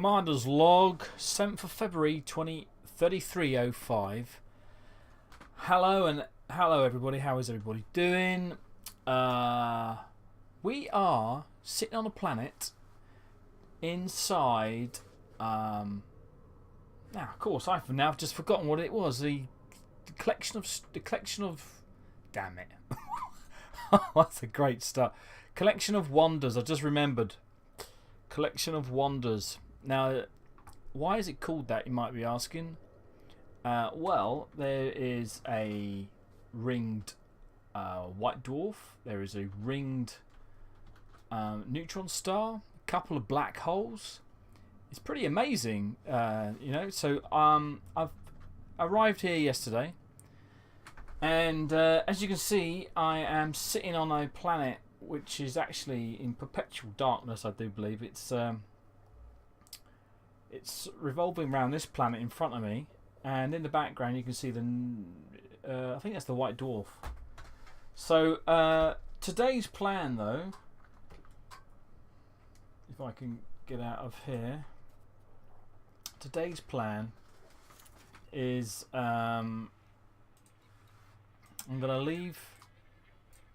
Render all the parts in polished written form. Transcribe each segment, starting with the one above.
Commander's log, 7th of February 2033-05. Hello everybody, how is everybody doing? We are sitting on a planet inside now of course I've now just forgotten what it was. The collection of damn it. That's a great start. Collection of wonders. I just remembered. Collection of wonders. Now, why is it called that, you might be asking? Well, there is a ringed white dwarf. There is a ringed neutron star. A couple of black holes. It's pretty amazing, you know. So I've arrived here yesterday, and as you can see, I am sitting on a planet which is actually in perpetual darkness. I do believe it's revolving around this planet in front of me, and in the background you can see the I think that's the white dwarf. So today's plan, though, if I can get out of here, today's plan is I'm going to leave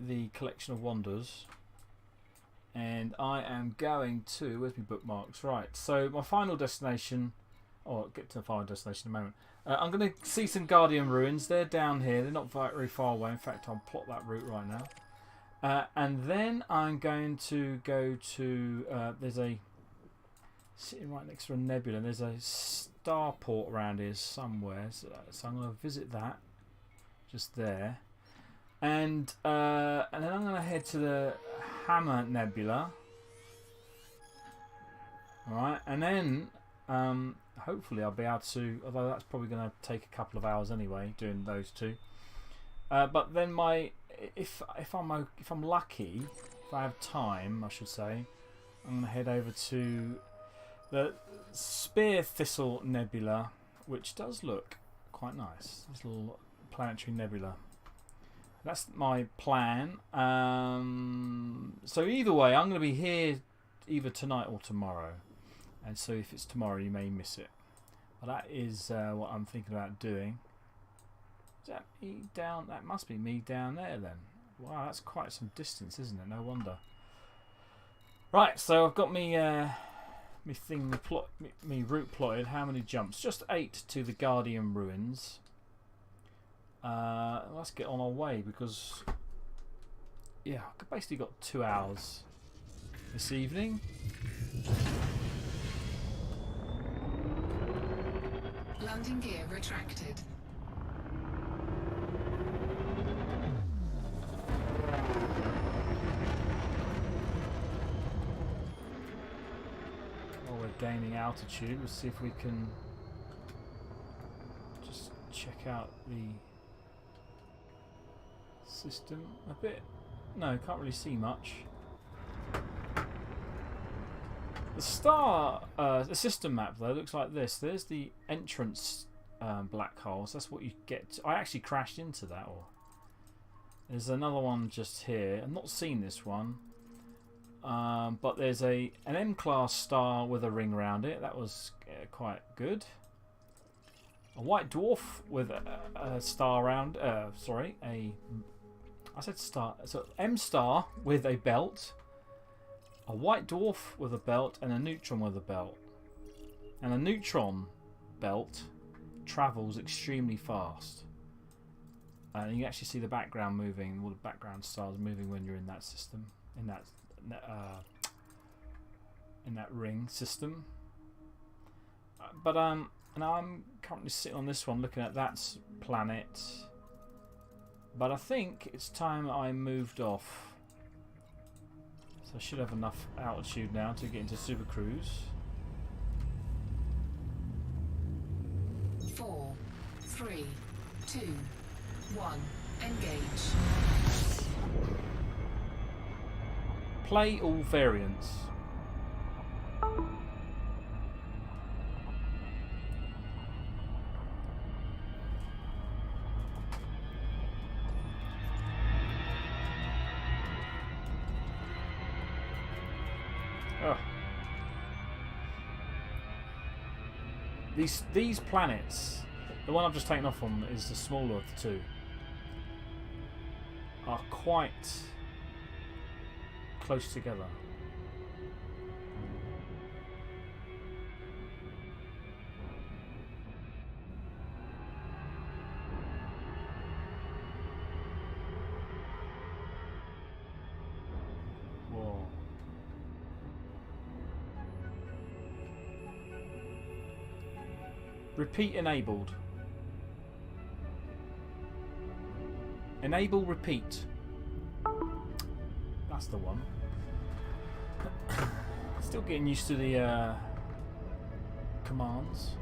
the collection of wonders, and I am going to, where's my bookmarks? Right, so my final destination, I'll get to the final destination in a moment. I'm going to see some Guardian ruins. They're down here, they're not very far away. In fact, I'll plot that route right now. And then I'm going to go to, there's a, sitting right next to a nebula, and there's a starport around here somewhere, so I'm going to visit that, just there. And then I'm going to head to the Hammer Nebula. Alright, and then hopefully I'll be able to, although that's probably going to take a couple of hours anyway, doing those two. But then if I'm lucky, if I have time, I should say, I'm going to head over to the Spear Thistle Nebula, which does look quite nice. This little planetary nebula. That's my plan. So either way, I'm going to be here either tonight or tomorrow. And so if it's tomorrow, you may miss it. But that is what I'm thinking about doing. Is that me down? That must be me down there then. Wow, that's quite some distance, isn't it? No wonder. Right, so I've got me route plotted. How many jumps? Just 8 to the Guardian ruins. Let's get on our way, because yeah, I've basically got 2 hours this evening. Landing gear retracted. While we're gaining altitude, let's see if we can just check out the system a bit. No, can't really see much. The star, the system map though looks like this. There's the entrance black holes. That's what you get. I actually crashed into that. Or there's another one just here. I've not seen this one, but there's an M-class star with a ring around it. That was quite good. A white dwarf with a star around. Sorry, I said star. So M-star with a belt. A white dwarf with a belt, and a neutron with a belt. And a neutron belt travels extremely fast. And you can actually see the background moving, all the background stars moving when you're in that system, in that ring system. But and I'm currently sitting on this one, looking at that planet. But I think it's time I moved off. So I should have enough altitude now to get into Supercruise. 4, 3, 2, 1, engage. Play all variants. these planets, the one I've just taken off on is the smaller of the two, are quite close together. Whoa. Repeat enabled. Enable repeat. That's the one. Still getting used to the commands.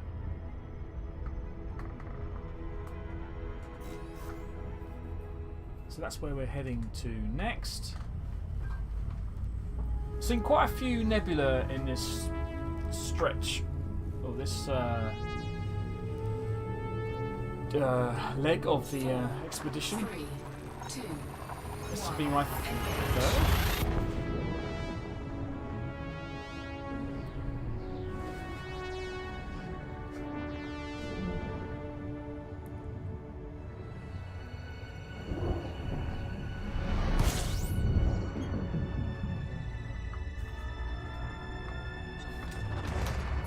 So that's where we're heading to next. Seen quite a few nebula in this stretch, or this leg of the expedition. 3, 2, This will 1. be my third.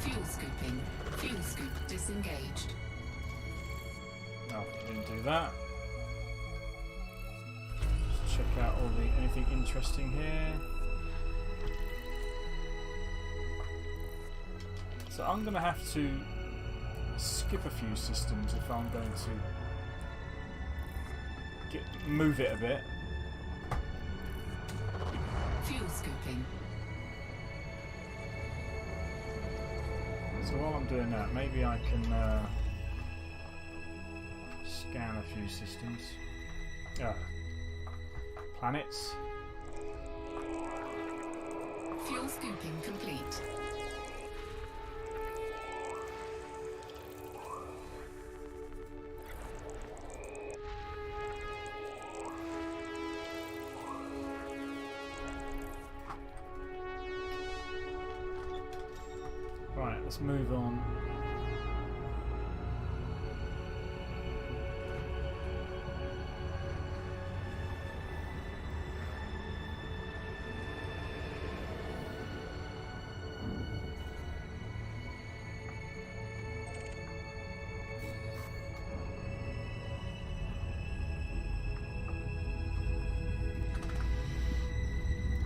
Fuel scooping. Fuel scoop disengaged. No, didn't do that. Just check out all the anything interesting here. So I'm going to have to skip a few systems if I'm going to move it a bit. Fuel scooping. So while I'm doing that, maybe I can scan a few systems. Planets. Fuel scooping complete. Right, let's move on.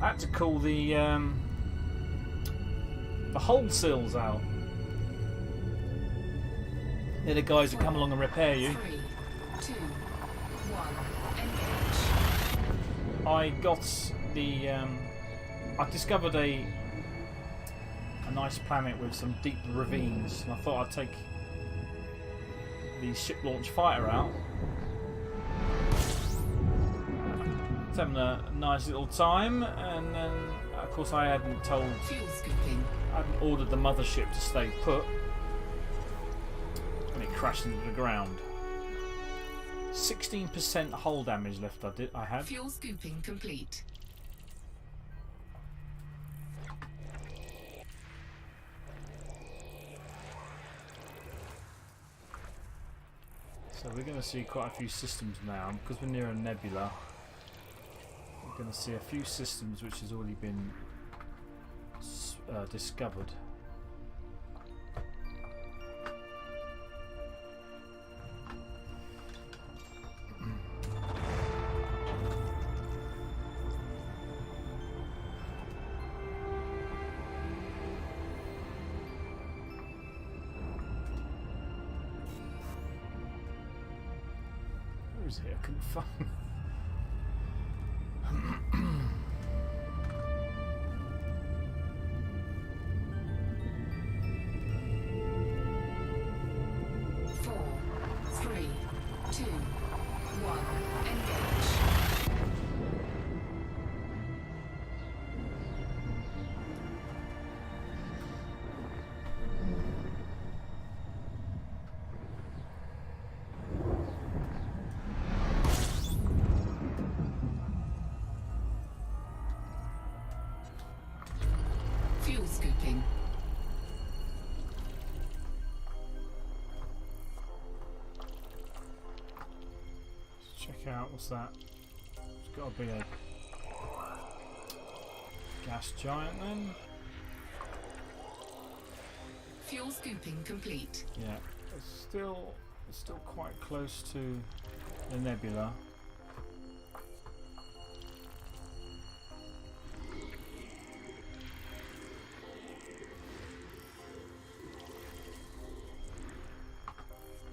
I had to call the hull seals out. They're the guys that come along and repair you. 3, 2, 1. Engage. I got the I discovered a nice planet with some deep ravines, and I thought I'd take the ship launch fighter out. It's having a nice little time, and then of course I hadn't Fuel scooping. I hadn't ordered the mothership to stay put, and it crashed into the ground. 16% hull damage left. I had. Fuel scooping complete. So we're going to see quite a few systems now because we're near a nebula. We're going to see a few systems which has already been discovered. Where is it? I couldn't find. 4, 3, 2, 1. Engage. Fuel scooping. check out. What's that? It's got to be a gas giant then. Fuel scooping complete. Yeah, it's still quite close to the nebula.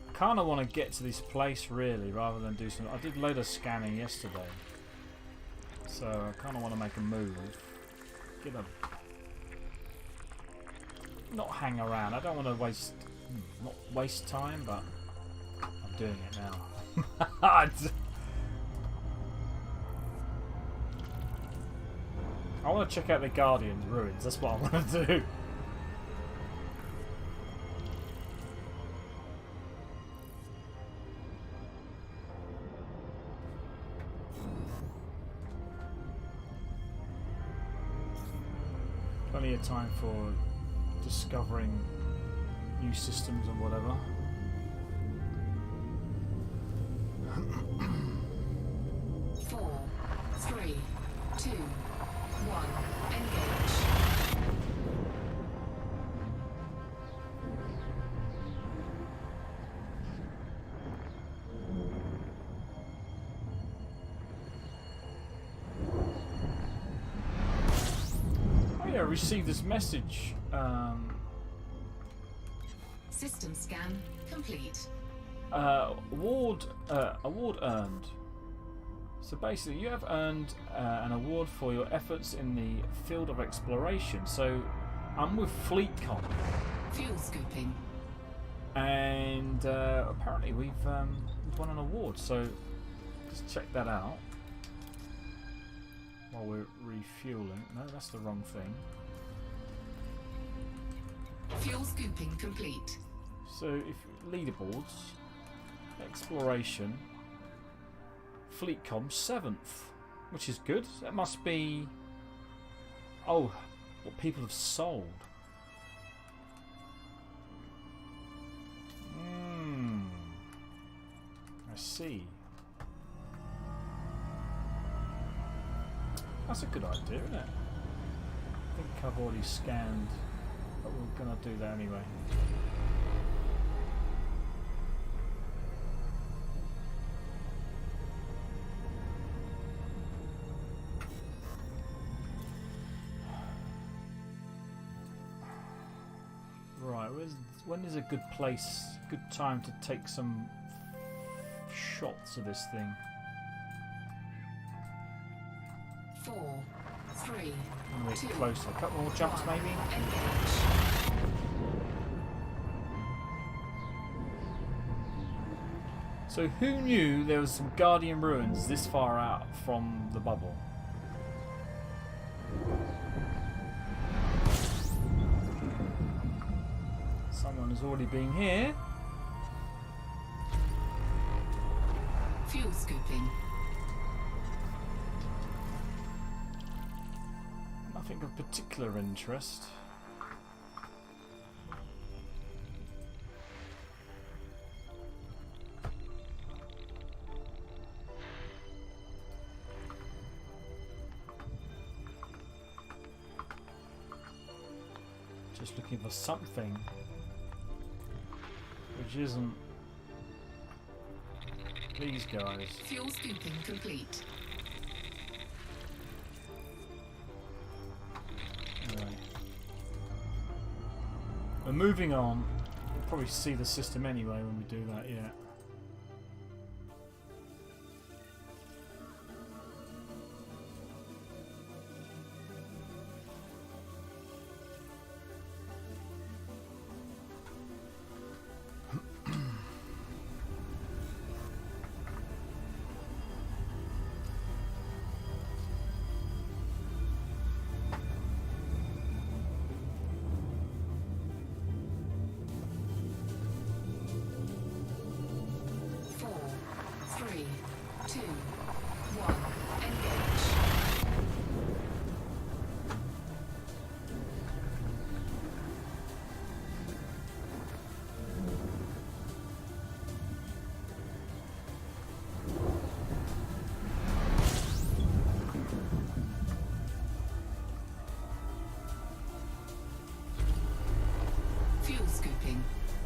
I kind of want to get to this place really, rather than do some. I did a load of scanning yesterday, so I kind of want to make a move. Get a. Not hang around. I don't want to waste. Not waste time, but I'm doing it now. I want to check out the Guardian's ruins. That's what I want to do. Plenty of time for discovering new systems and whatever. Four, three, two, one. Engage. Oh yeah, I received this message. System scan complete. Award earned. So basically, you have earned an award for your efforts in the field of exploration. So I'm with FleetCom, Fuel scooping. and apparently we've won an award. So just check that out while we're refueling. No, that's the wrong thing. Fuel scooping complete. So if leaderboards, exploration, FleetCom 7th, which is good. That must be what people have sold. I see. That's a good idea, isn't it? I think I've already scanned, but we're gonna do that anyway. Right, when is a good place, good time to take some shots of this thing? 4, 3, A bit 2, closer. A couple more jumps, maybe. engage. So who knew there was some Guardian ruins this far out from the bubble? Someone has already been here. Fuel scooping. Nothing of particular interest. Just looking for something which isn't these guys. Fuel scooping complete. Anyway. We're moving on. We'll probably see the system anyway when we do that, yeah.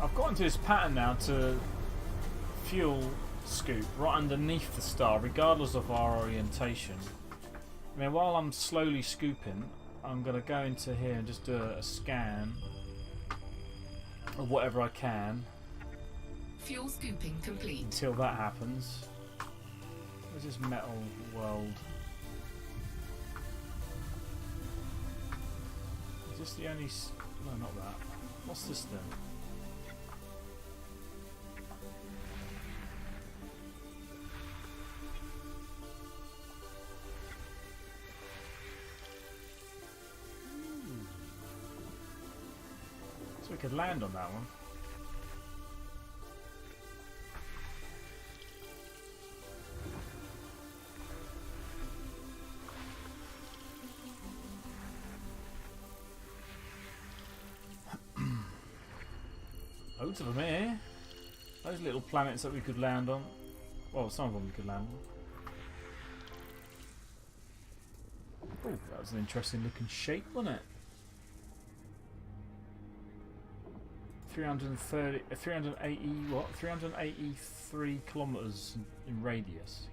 I've got into this pattern now to fuel scoop right underneath the star, regardless of our orientation. I mean, while I'm slowly scooping, I'm going to go into here and just do a scan of whatever I can. Fuel scooping complete. Until that happens. Where's this metal world? Is this the only... No, not that. What's this then? So we could land on that one. Loads of them here. Those little planets that we could land on. Well, some of them we could land on. Oh, that was an interesting looking shape, wasn't it? 380 what? 383 kilometers in radius.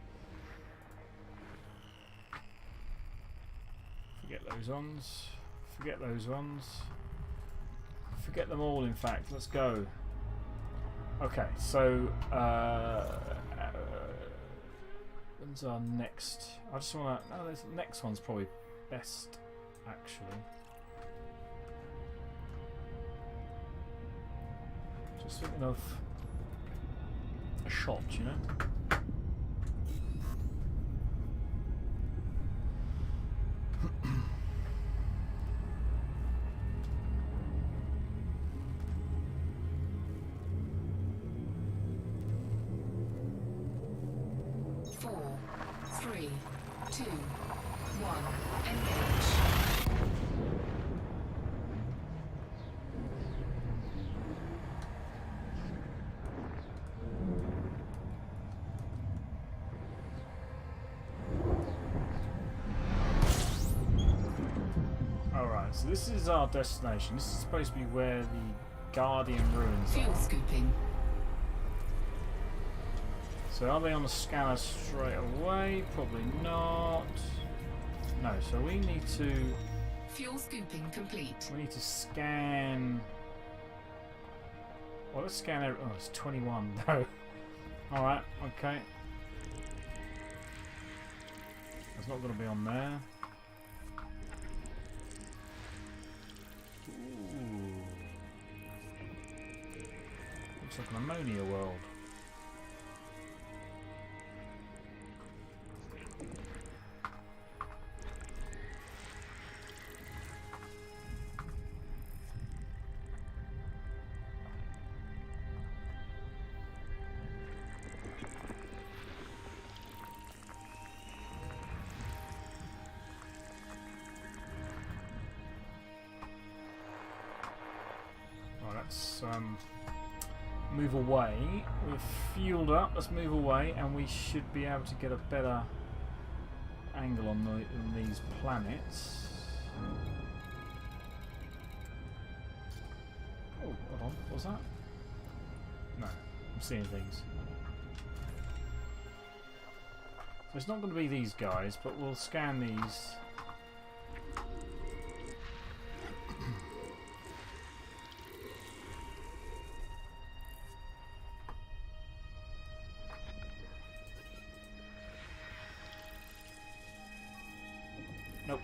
Forget those ones. Forget those ones. Forget them all, in fact. Let's go. Okay, so when's our next? I just want to. No, this next one's probably best, actually. Just thinking of a shot, you know. 4, 3, 2, 1, engage. Alright, so this is our destination. This is supposed to be where the Guardian ruins Fuel are. scooping. So are they on the scanner straight away? Probably not. No, so we need to... Fuel scooping complete. We need to scan... Well, let's scan every... Oh, it's 21 though. Alright, okay. That's not going to be on there. Ooh. Looks like an ammonia world. Let's move away. We're fueled up. Let's move away, and we should be able to get a better angle on these planets. Oh, hold on. What's that? No, I'm seeing things. So it's not going to be these guys, but we'll scan these. Nope.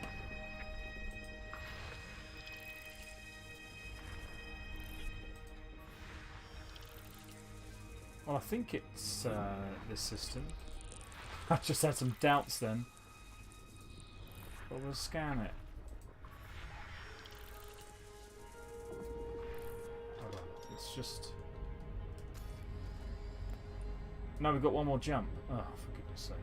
Well, I think it's this system. I just had some doubts then. But we'll scan it. Hold on. It's just... No, we've got one more jump. Oh, for goodness sake.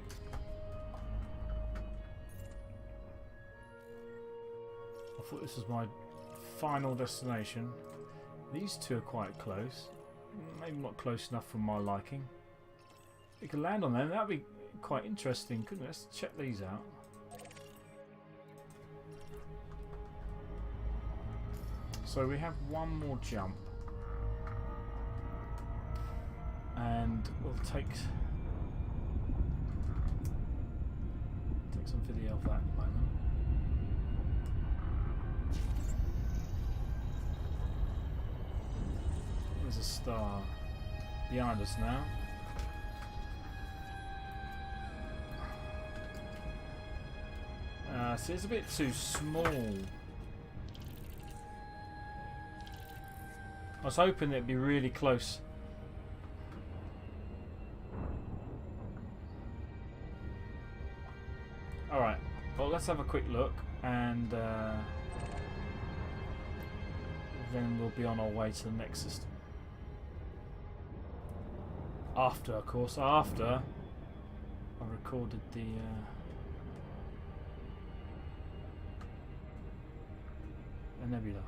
I thought this was my final destination. These two are quite close. Maybe not close enough for my liking. We could land on them. That'd be quite interesting, couldn't it? Let's check these out. So we have one more jump. and we'll take some video of that in a moment. There's a star behind us now. See, it's a bit too small. I was hoping it'd be really close. Alright, well, let's have a quick look, and then we'll be on our way to the next system. After, of course, after I recorded the nebula.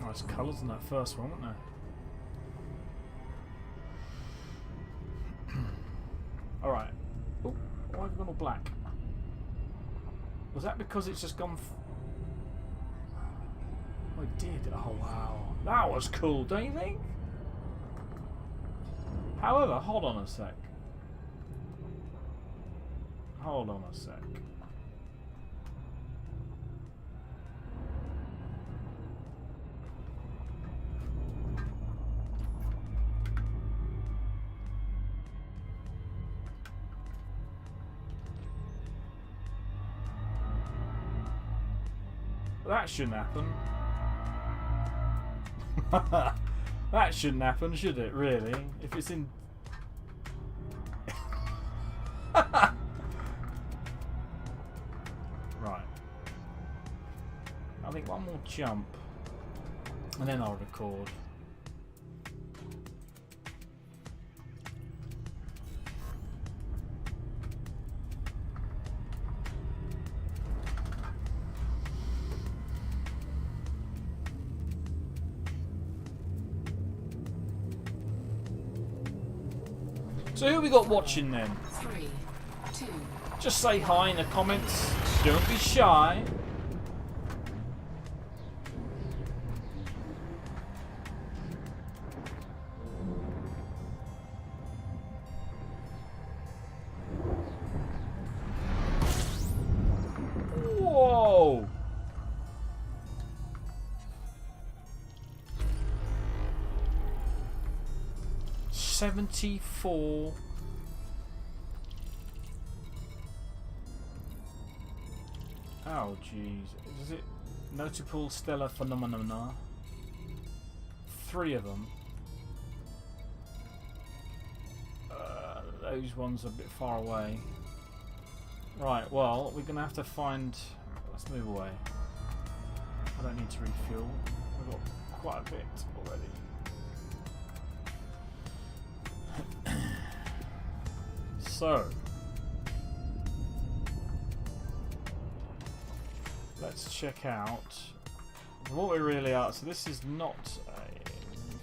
Nice colours in that first one, weren't there? Alright. Oh, why have we gone all black? Was that because it's just gone... Oh, it did. Oh, wow. That was cool, don't you think? However, hold on a sec. Hold on a sec. That shouldn't happen. That shouldn't happen, should it, really? If it's in... Right. I think one more jump, and then I'll record. So who we got watching then? 3, 2. Just say hi in the comments. Don't be shy. Whoa! $74. Oh jeez, is it notable stellar phenomena? 3 of them. Those ones are a bit far away. Right, well, we're gonna have to find... Let's move away. I don't need to refuel. We've got quite a bit already. So, let's check out what we really are. So this is not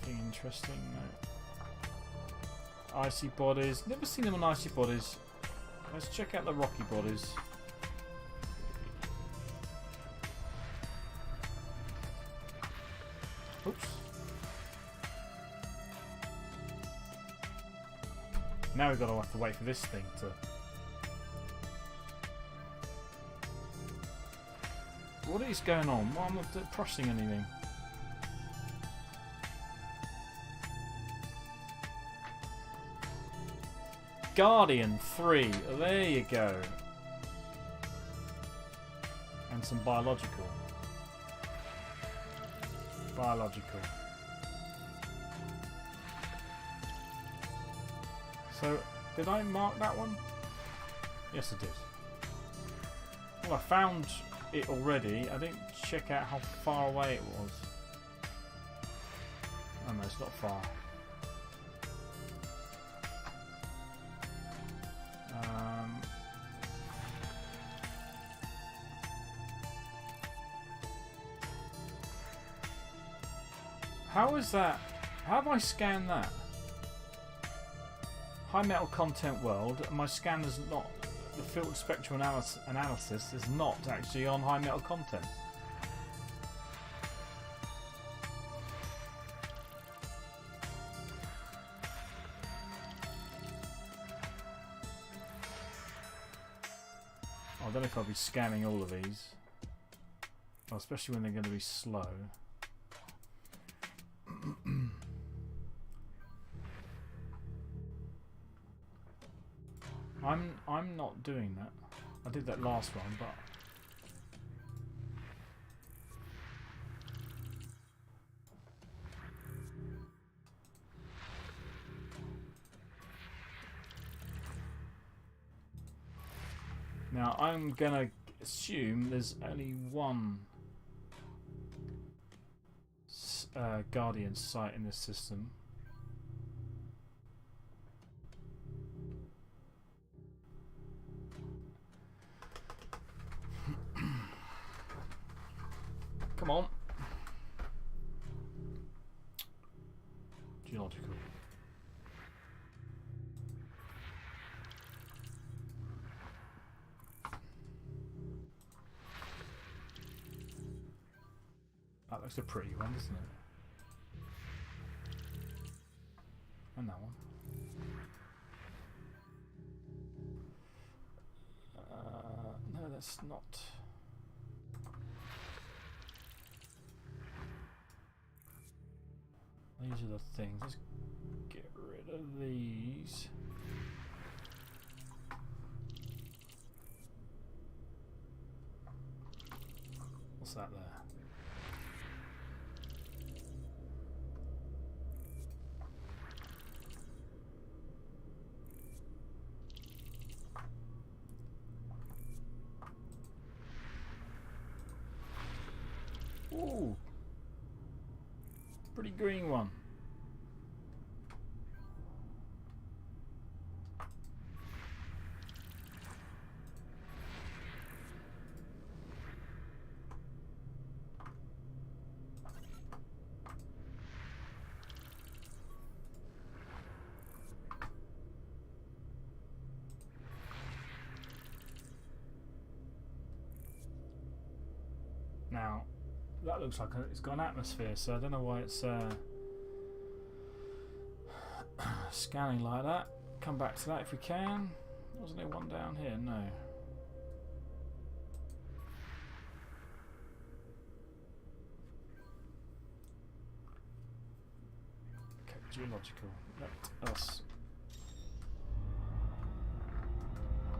anything interesting. No. Icy bodies. Never seen them on icy bodies. Let's check out the rocky bodies. Oops. Now we've got to have to wait for this thing to... What is going on? Why am I not pressing anything? Guardian 3. Oh, there you go. And some biological. Biological. So, did I mark that one? Yes, I did. Well, I found it already. I didn't check out how far away it was. Oh no, it's not far. How is that? How have I scanned that? High metal content world. My scan is not. The filtered spectral analysis is not actually on high metal content. I don't know if I'll be scanning all of these, well, especially when they're going to be slow. I'm not doing that. I did that last one, but now I'm gonna assume there's only one Guardian site in this system. Come on. Geological. That looks a pretty one, doesn't it? And that one. No, that's not. These are the things. Let's get rid of these. What's that there? Ooh, pretty green one. Now, that looks like it's got an atmosphere, so I don't know why it's scanning like that. Come back to that if we can. Wasn't there one down here? No. Okay, geological. Let us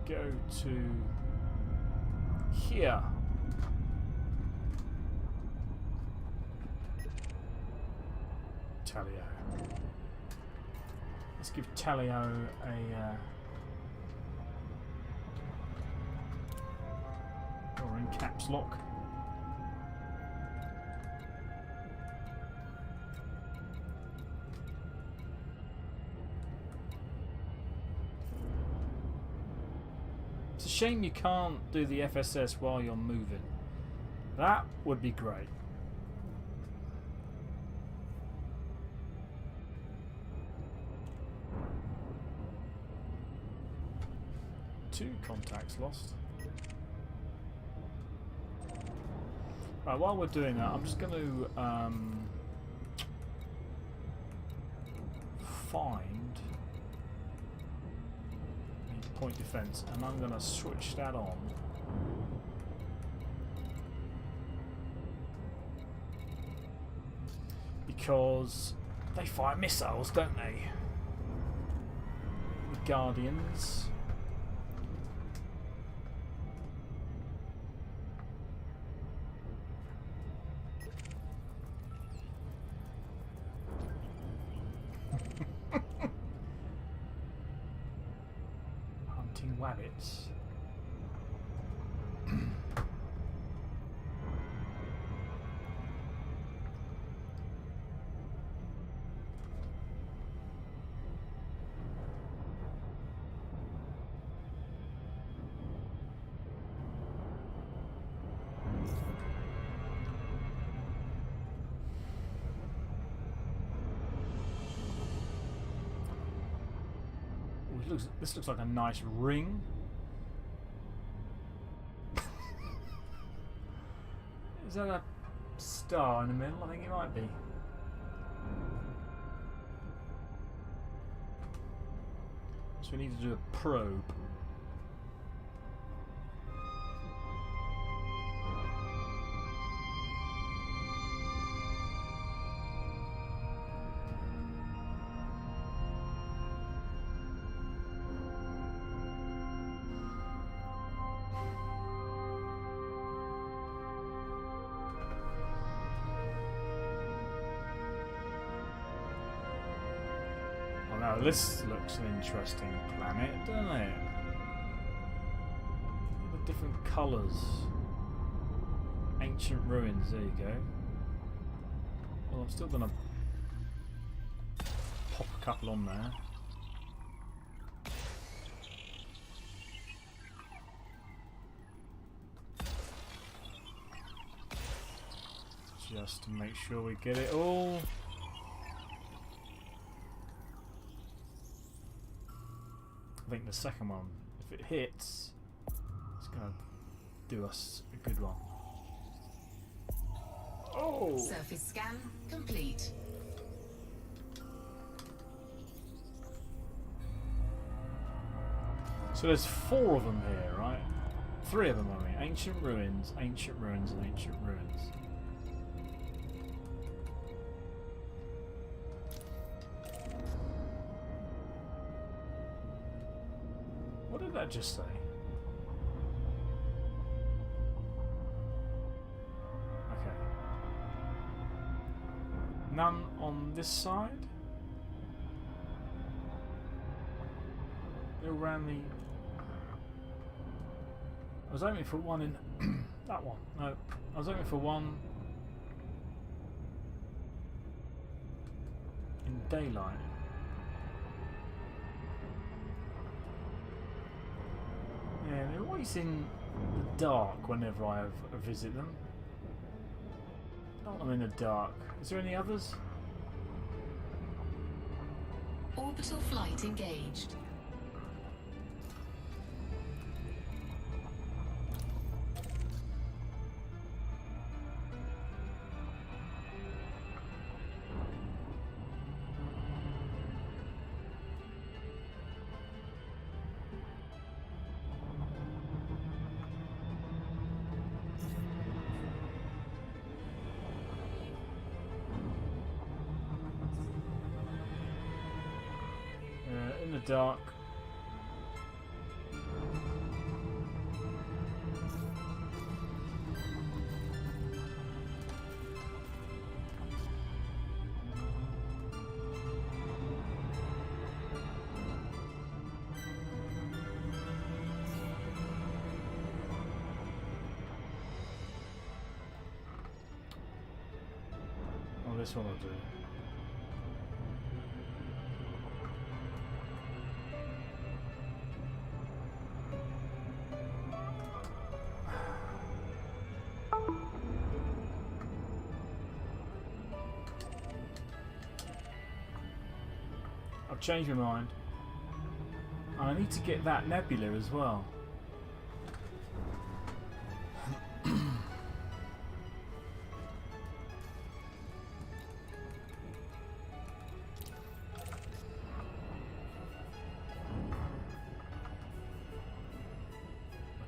go to here. Talio. Let's give Talio a or in caps lock. It's a shame you can't do the FSS while you're moving. That would be great. Two contacts lost. Right, while we're doing that, I'm just going to find point defense, and I'm going to switch that on. Because they fire missiles, don't they? The Guardians. Wabbits. This looks like a nice ring. Is that a star in the middle? I think it might be. So we need to do a probe. Now this looks an interesting planet, doesn't it? The different colours. Ancient ruins, there you go. Well, I'm still gonna pop a couple on there. Just to make sure we get it all. I think the second one, if it hits, it's going to do us a good one. Oh! Surface scan complete. So there's 4 of them here, right? 3 of them, I mean. Ancient ruins, and ancient ruins. What did that just say? Okay. None on this side? They're around the... I was aiming for one in... that one. No. I was aiming for one... in daylight. Yeah, they're always in the dark whenever I visit them. I don't want them in the dark. Is there any others? Orbital flight engaged. In the dark. Oh, this one will do. I've changed my mind. I need to get that nebula as well.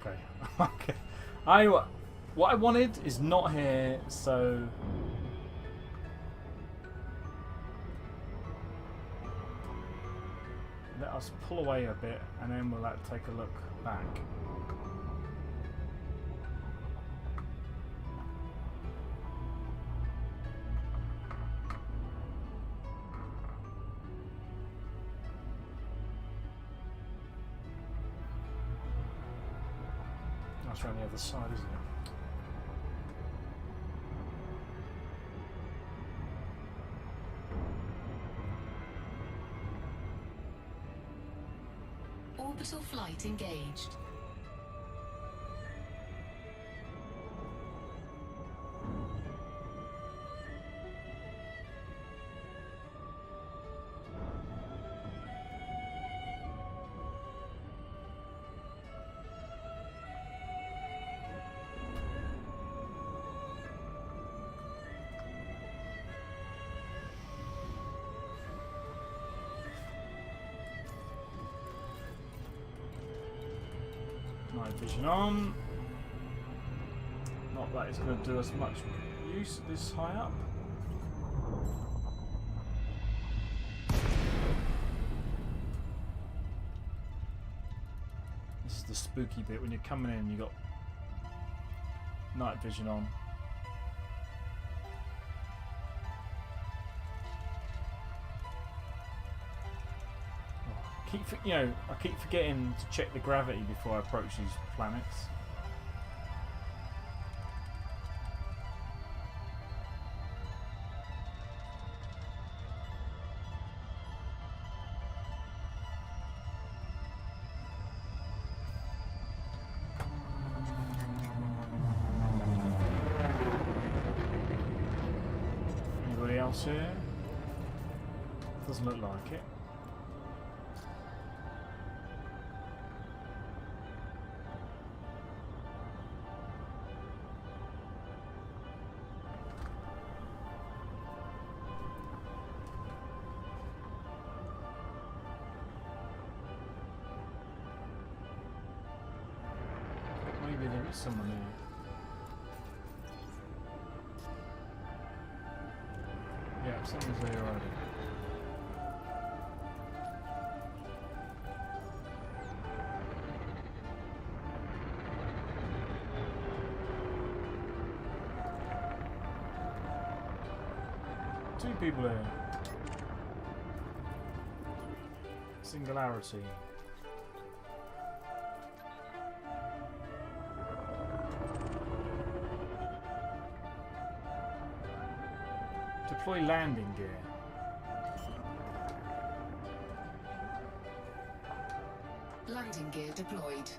Okay. Okay. What I wanted is not here, so let us pull away a bit and then we'll take a look back. That's around the other side, isn't it? Orbital flight engaged. Night vision on. Not that it's going to do us much use this high up. This is the spooky bit when you're coming in and you've got night vision on. I keep forgetting to check the gravity before I approach these planets. Anybody else here? Doesn't look like it. Maybe there is someone there. Yeah, someone's there already. Two people there. Singularity. Deploy landing gear. Landing gear deployed.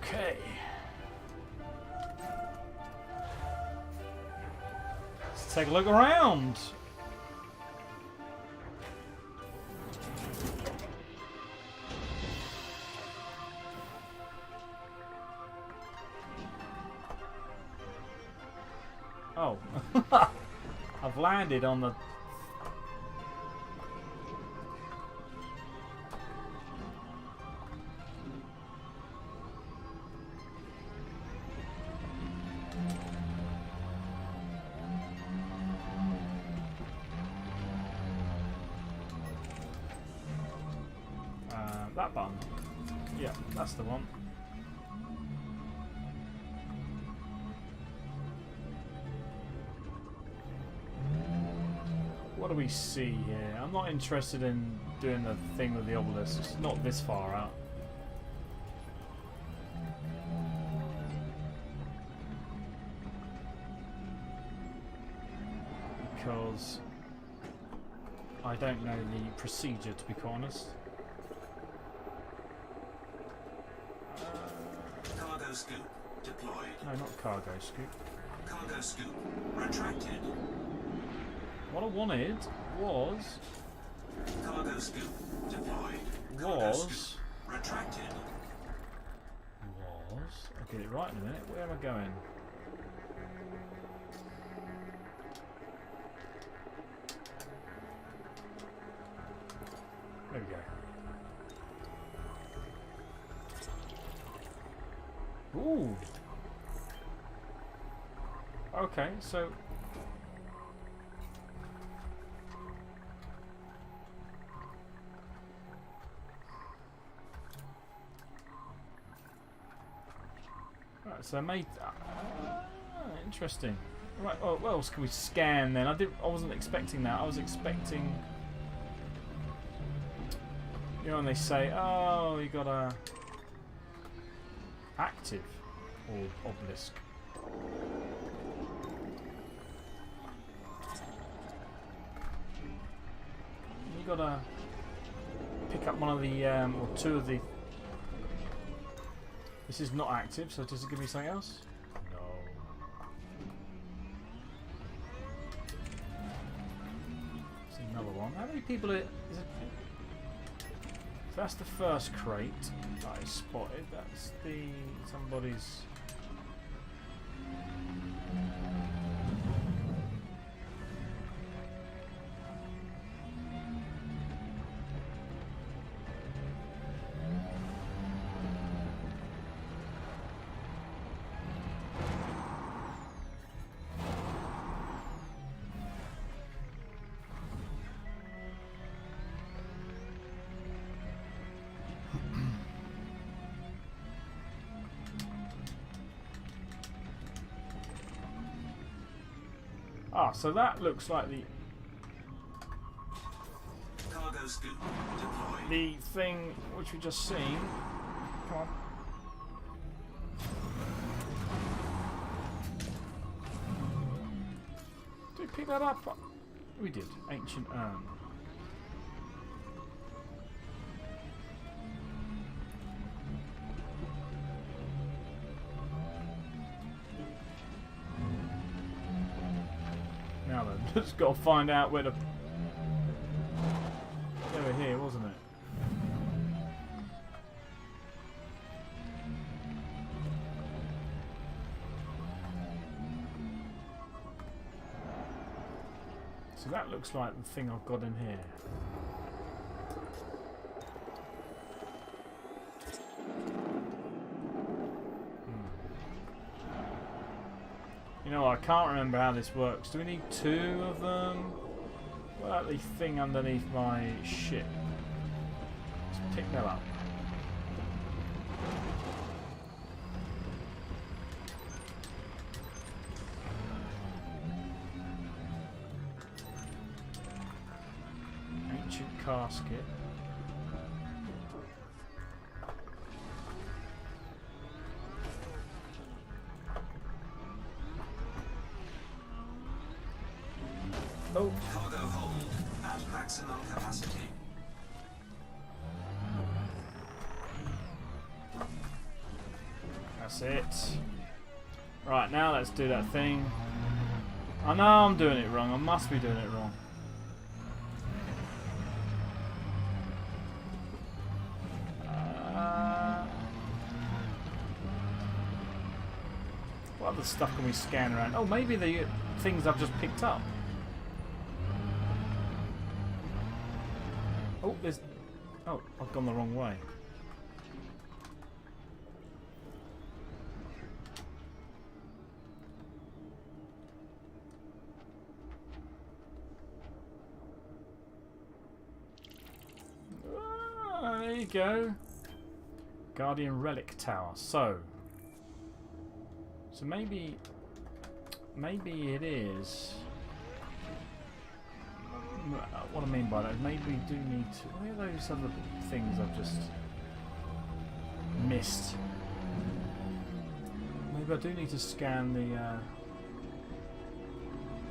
Okay. Let's take a look around. Oh. I've landed on the... that button. Yeah, that's the one. What do we see here? I'm not interested in doing the thing with the obelisk. It's not this far out. Because I don't know the procedure, to be quite honest. Cargo scoop deployed. No, not cargo scoop. Cargo scoop retracted. What I wanted was... Cargo scoop deployed. Cargo scoop retracted. I'll get it right in a minute. Where am I going? There we go. Ooh. Okay, so right, so I made interesting. Right, oh, what else can we scan then? I wasn't expecting that. I was expecting, you know, when they say, oh, you got a active or obelisk. You got to pick up one of the or two of the This is not active, so does it give me something else? No. It's another one. How many people is it? So that's the first crate that I spotted. That's the somebody's. Ah, so that looks like Cargo scoop deployed. the thing which we just seen. Come on. Did we pick that up? We did. Ancient urn. Now then, just got to find out where the... They were here, wasn't it? So that looks like the thing I've got in here. You know, I can't remember how this works. Do we need two of them? What about the thing underneath my ship? Let's pick that up. Ancient casket. Oh. Cargo hold at maximum capacity. That's it. Right, now let's do that thing. I know I'm doing it wrong. I must be doing it wrong. What other stuff can we scan around? Oh, maybe the things I've just picked up. Oh, there's... Oh, I've gone the wrong way. Ah, there you go. Guardian Relic Tower. So maybe it is... What I mean by that is maybe we do need to... Where are those other things I've just missed? Maybe I do need to scan the...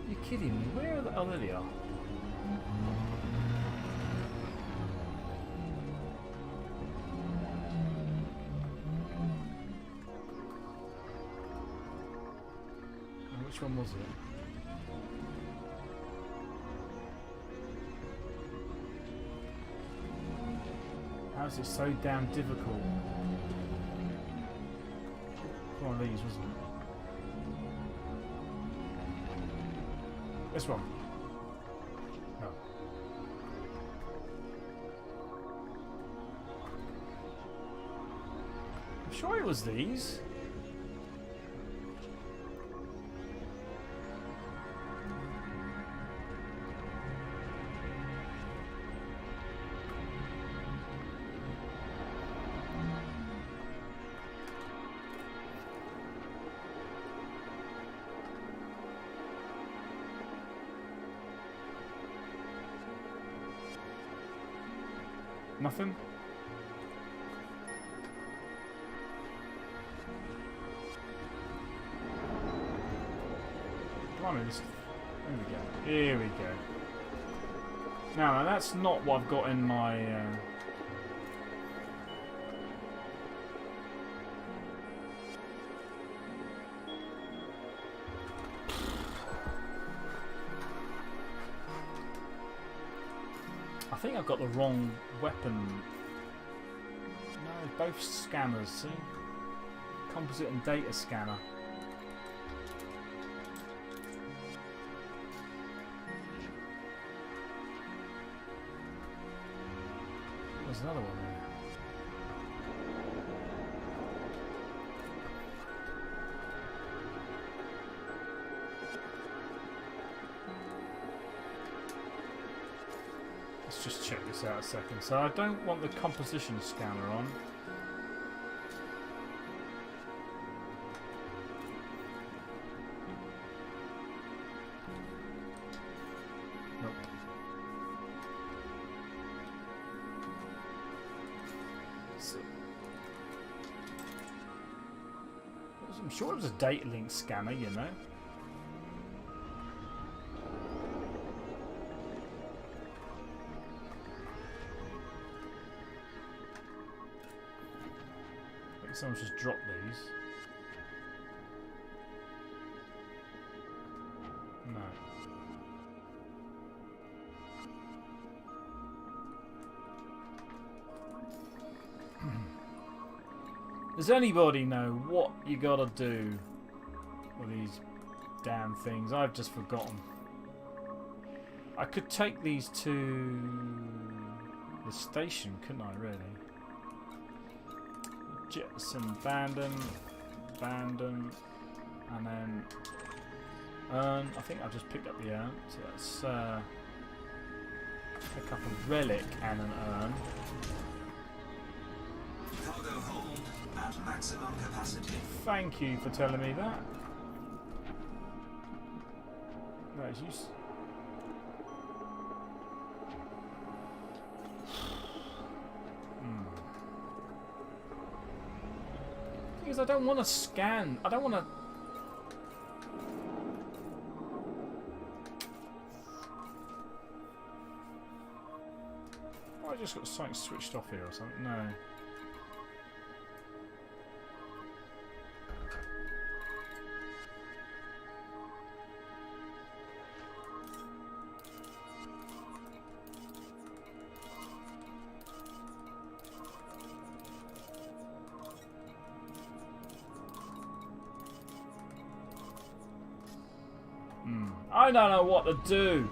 You're kidding me? Where are the... Oh, there they are. Which one was it? How is it so damn difficult? One of these, wasn't it? This one. No. I'm sure it was these. Nothing? Come on, just... There we go. Here we go. Now, that's not what I've got in my... think I've got the wrong weapon. No, both scanners, see? Composite and data scanner. There's another one there. Let's just check this out a second. So I don't want the composition scanner on. Nope. So, I'm sure it was a data link scanner, you know. Someone's just dropped these. No. Does anybody know what you gotta do with these damn things? I've just forgotten. I could take these to the station, couldn't I, really? Jetson, abandon, and then urn. I think I've just picked up the urn, so let's pick up a relic and an urn. Cargo hold at maximum capacity. Thank you for telling me that. That is useful. Because I don't want to scan. I don't want to. Oh, I just got something switched off here or something. No. I don't know what to do.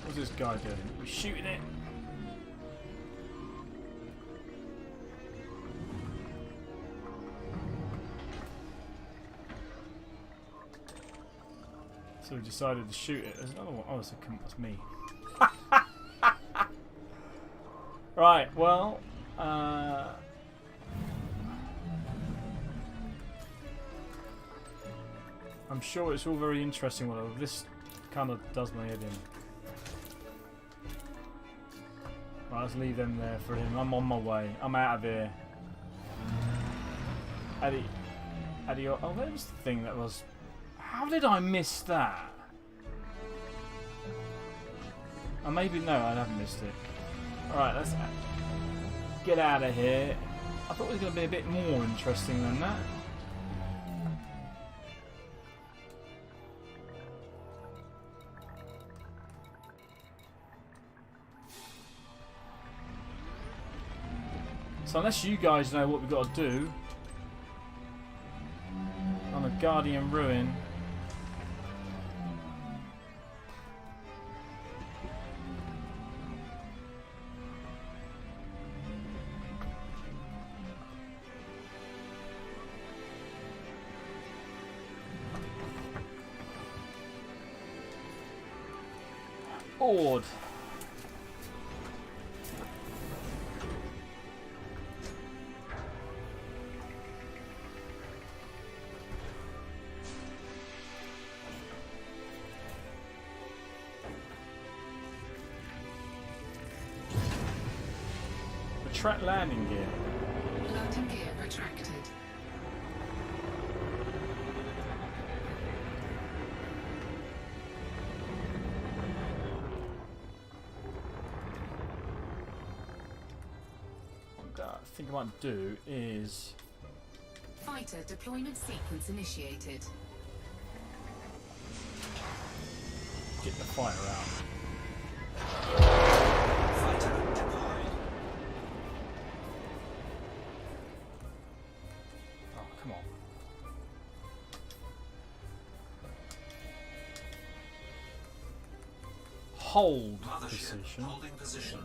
What's this guy doing? We're shooting it. So we decided to shoot it. There's another one. Oh, it's me. Right, well, I'm sure it's all very interesting. Well, this kind of does my head in. Right, let's leave them there for him. I'm on my way. I'm out of here. Eddie, oh, there was the thing that was. How did I miss that? Or maybe no, I haven't missed it. All right, let's get out of here. I thought it was going to be a bit more interesting than that. So unless you guys know what we've got to do on a Guardian Ruin. Ord. Retract landing gear. Landing gear retracted. What I think I might do is Fighter deployment sequence initiated. get the fighter out. Fighter deployed. Oh, come on. Hold Mothership position. holding position.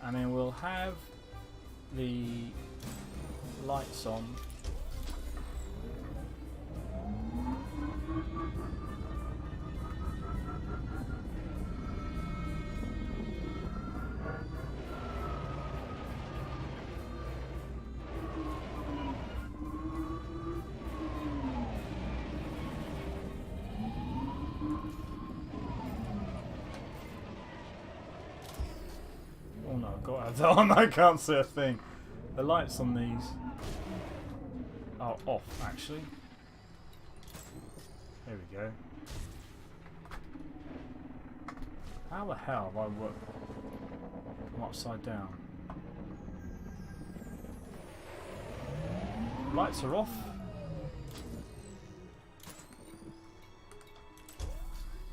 And then we'll have the lights on. Oh no, I've got to have that on. I can't see a thing. The lights on these are off, actually. There we go. How the hell have I worked? I'm upside down. Lights are off.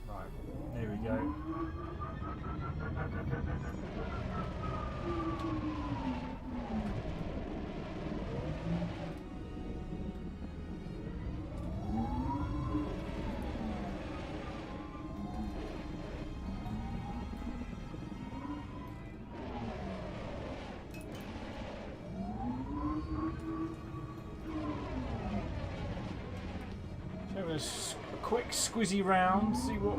Right, here we go. A quick squizzy round, see what.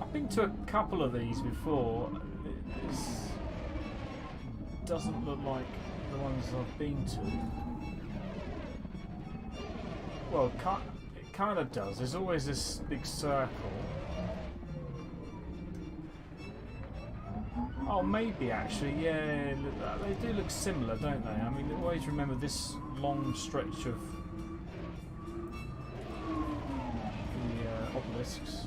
I've been to a couple of these before. It doesn't look like the ones I've been to. Well, it kind of does. There's always this big circle. Oh, maybe actually, yeah. They do look similar, don't they? I mean, I always remember this long stretch of obelisks.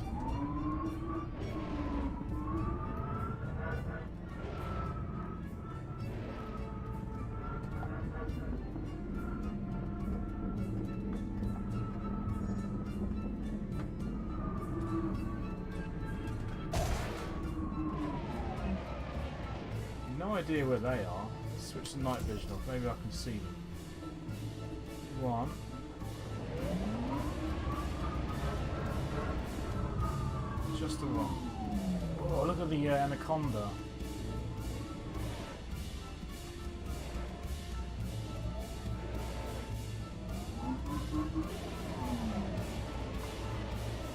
No idea where they are. Let's switch the night vision off. Maybe I can see them. One. Just the one. Oh, look at the anaconda.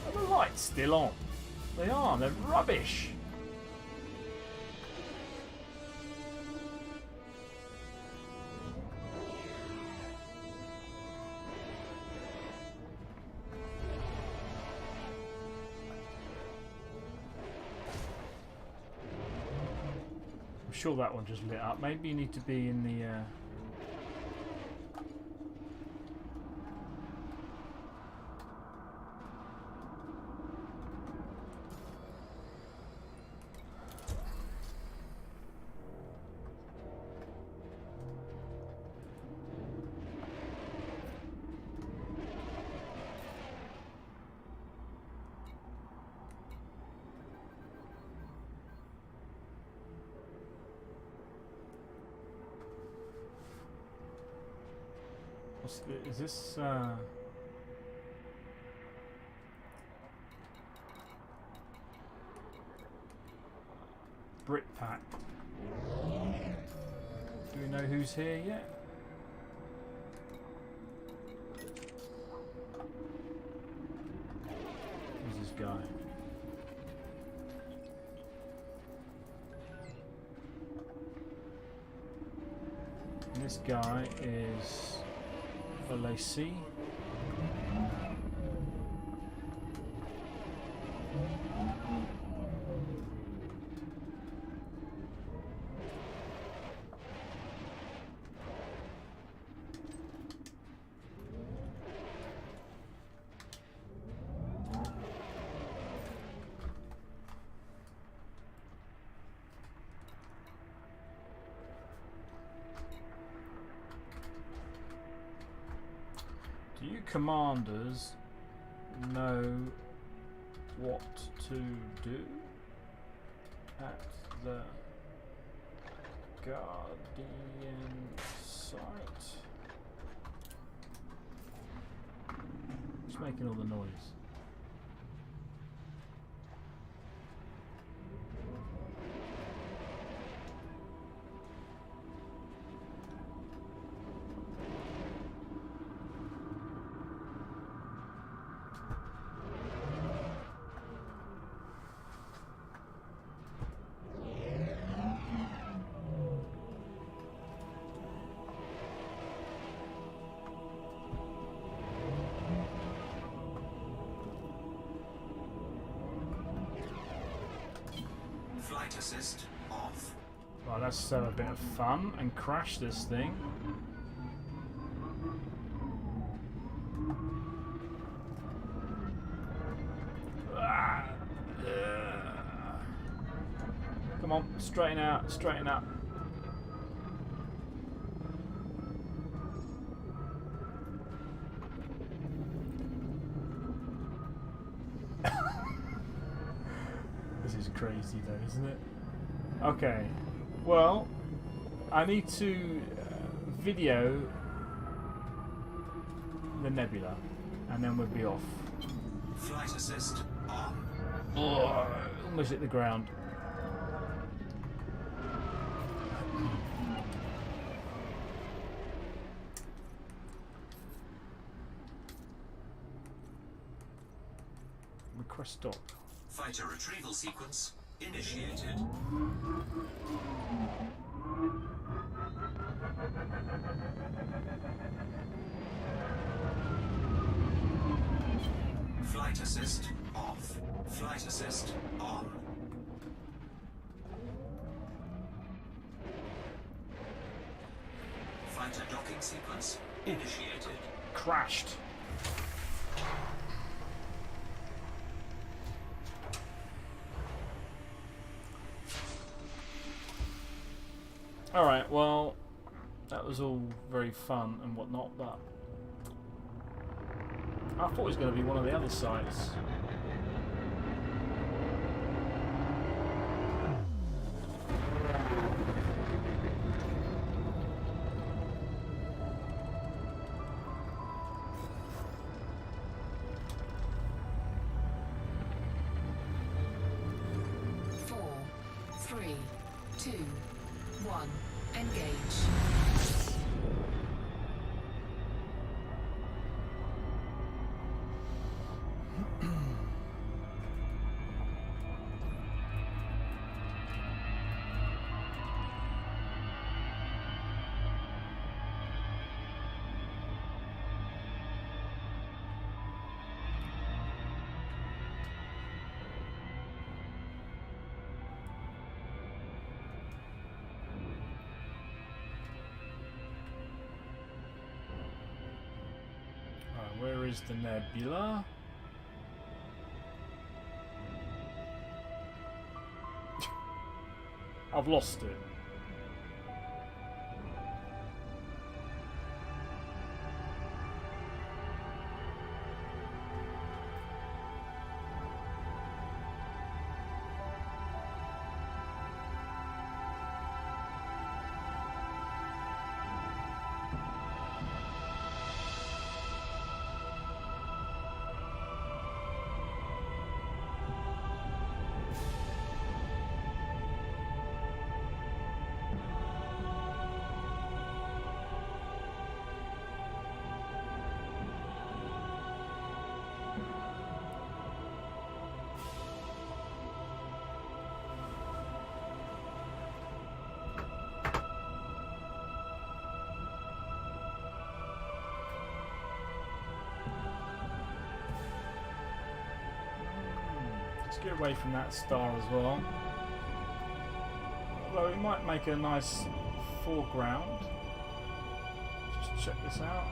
Are the lights still on? They are. They're rubbish. I'm sure that one just lit up. Maybe you need to be in the. Is this Brit Pack? Do we know who's here yet? Who's this guy? And this guy is LAC. Do you commanders know what to do at the Guardian site. It's making all the noise. Flight assist off. Right, let's have a bit of fun and crash this thing. Come on, straighten out, straighten up. This is crazy though, isn't it? Okay, well, I need to video the nebula and then we'll be off. Flight assist on. Oh, almost hit the ground. Request stop. Fighter retrieval sequence initiated. Flight assist off. Flight assist on. Fighter docking sequence initiated. Crashed. Alright, well, that was all very fun and whatnot, but I thought it was going to be one of the other sites. Where is the nebula? I've lost it. Let's get away from that star as well. Although it might make a nice foreground. Just check this out.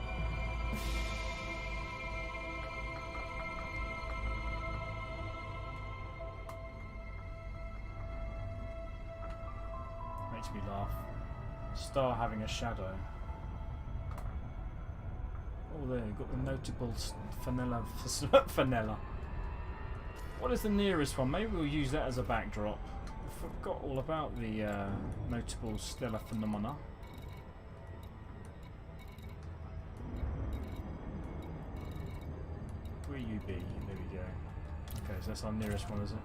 Makes me laugh. Star having a shadow. Oh, there, you've got the notable vanilla. Vanilla. What is the nearest one? Maybe we'll use that as a backdrop. I forgot all about the notable stellar phenomena. Where you be? There we go. Okay, so that's our nearest one, is it?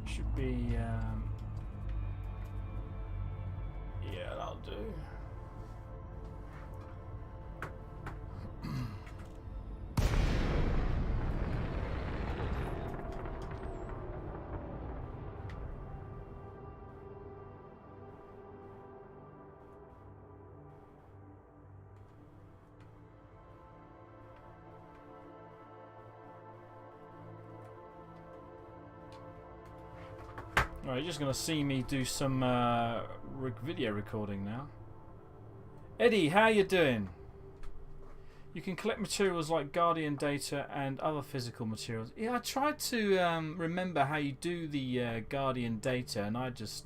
Should be, yeah, that'll do. Right, you're just going to see me do some video recording now. Eddie, how you doing? You can collect materials like Guardian data and other physical materials. Yeah, I tried to remember how you do the Guardian data, and I just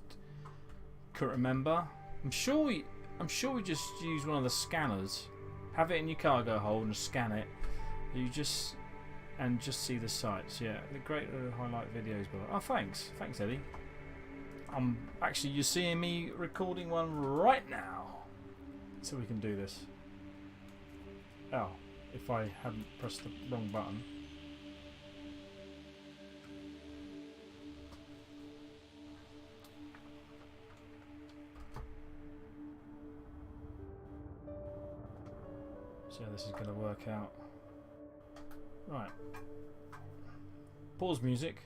couldn't remember. I'm sure we just use one of the scanners. Have it in your cargo hold and scan it. You just see the sites. Yeah, the great highlight videos. Oh, thanks, Eddie. Actually, you're seeing me recording one right now, so we can do this. Oh, if I hadn't pressed the wrong button. So this is going to work out. Right. Pause music.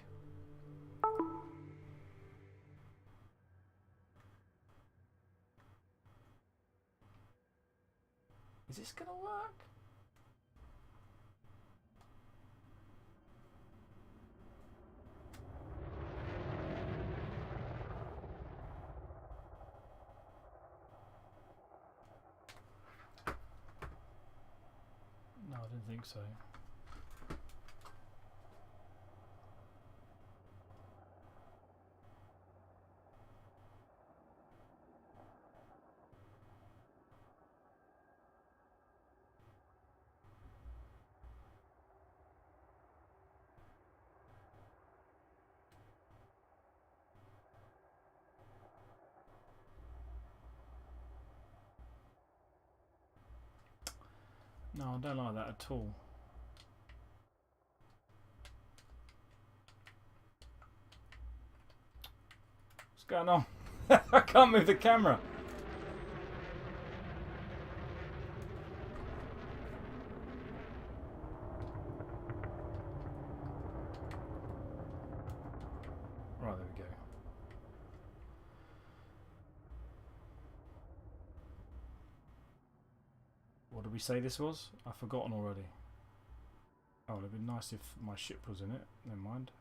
Is this going to work? No, I didn't think so. No, I don't like that at all. What's going on? I can't move the camera. Right, there we go. What did we say this was? I've forgotten already. Oh, it'd be nice if my ship was in it. Never mind.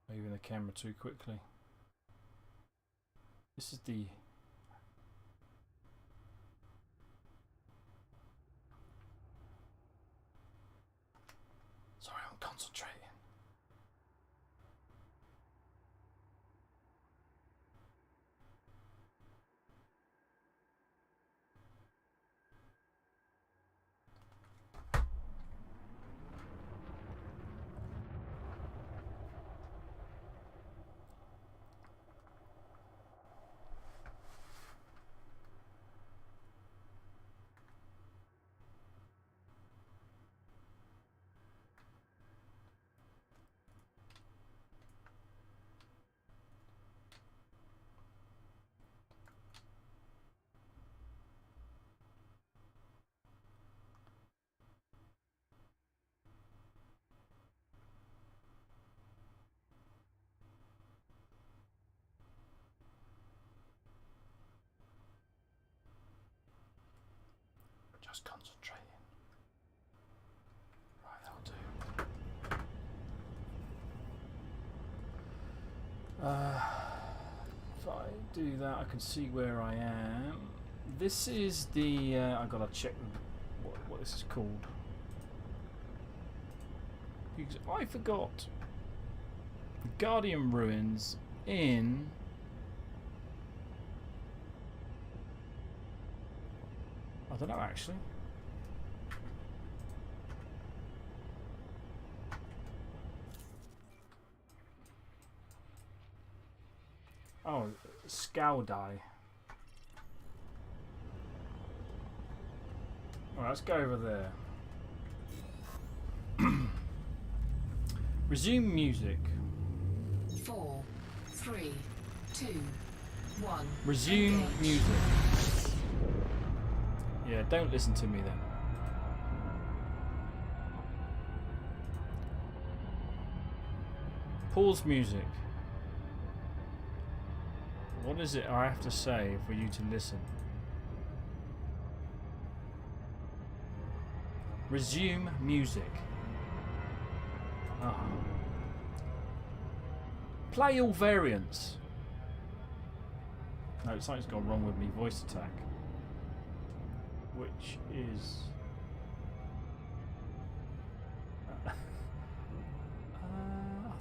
Moving the camera too quickly. This is the... Sorry, I'm concentrating. do that, I can see where I am. This is the... I've got to check what this is called. Because I forgot. Guardian Ruins in... I don't know actually. Oh, Scoudai. Alright, let's go over there. Resume music. 4, 3, 2, 1. Resume Engage. music. Yeah, don't listen to me then. Pause music. What is it I have to say for you to listen? Resume music. Oh. Play all variants. No, something's gone wrong with me. Voice attack. Which is... I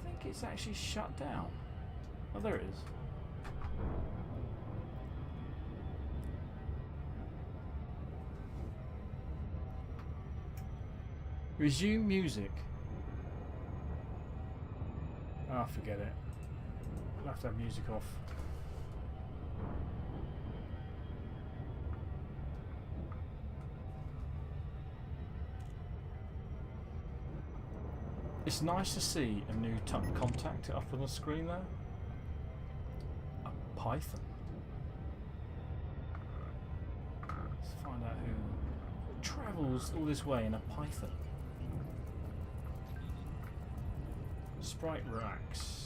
think it's actually shut down. Oh, there it is. Resume music. Ah, forget it. I'll have to have music off. It's nice to see a new contact up on the screen there. A python. Let's find out who travels all this way in a python. Sprite racks.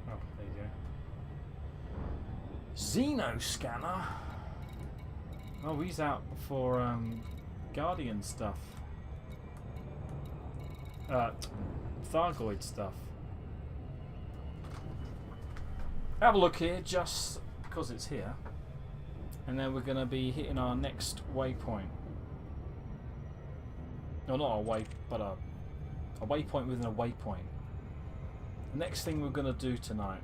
Oh, there you go. Xeno scanner. Oh, he's out for Guardian stuff. Thargoid stuff. Have a look here, just because it's here, and then we're going to be hitting our next waypoint. No, not a way, but a waypoint within a waypoint. The next thing we're going to do tonight.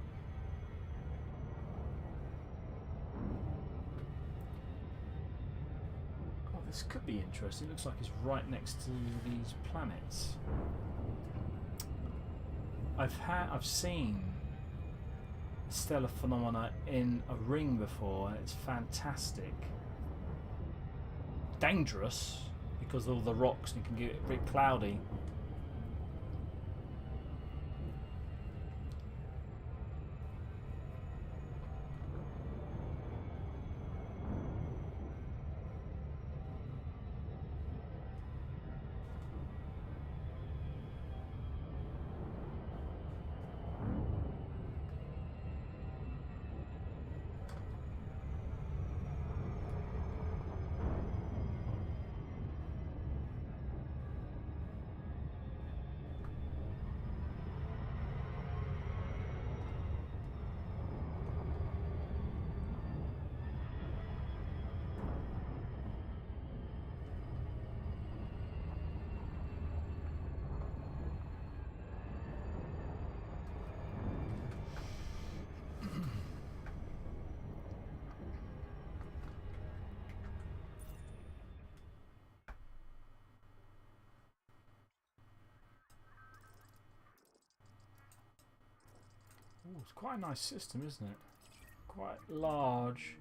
Oh, this could be interesting. It looks like it's right next to these planets. I've seen stellar phenomena in a ring before, and it's fantastic. Dangerous because of all the rocks, and it can get a bit cloudy. Ooh, it's quite a nice system, isn't it? Quite large.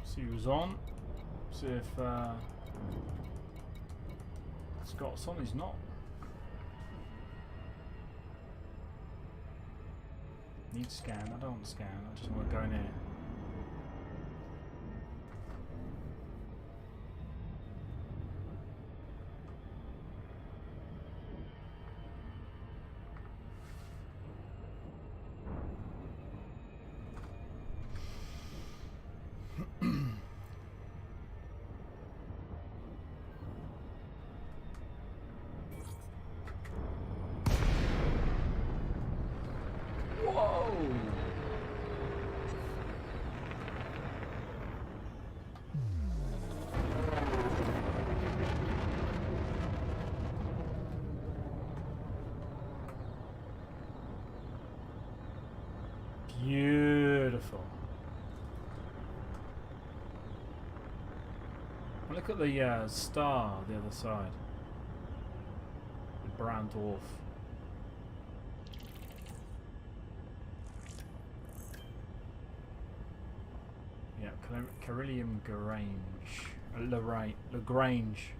See who's on. See if got some, he's not. Need scan. I don't want to scan. I just want to go in here. Beautiful. Look at the star the other side. The brown dwarf. Yeah, Carillium Lagrange.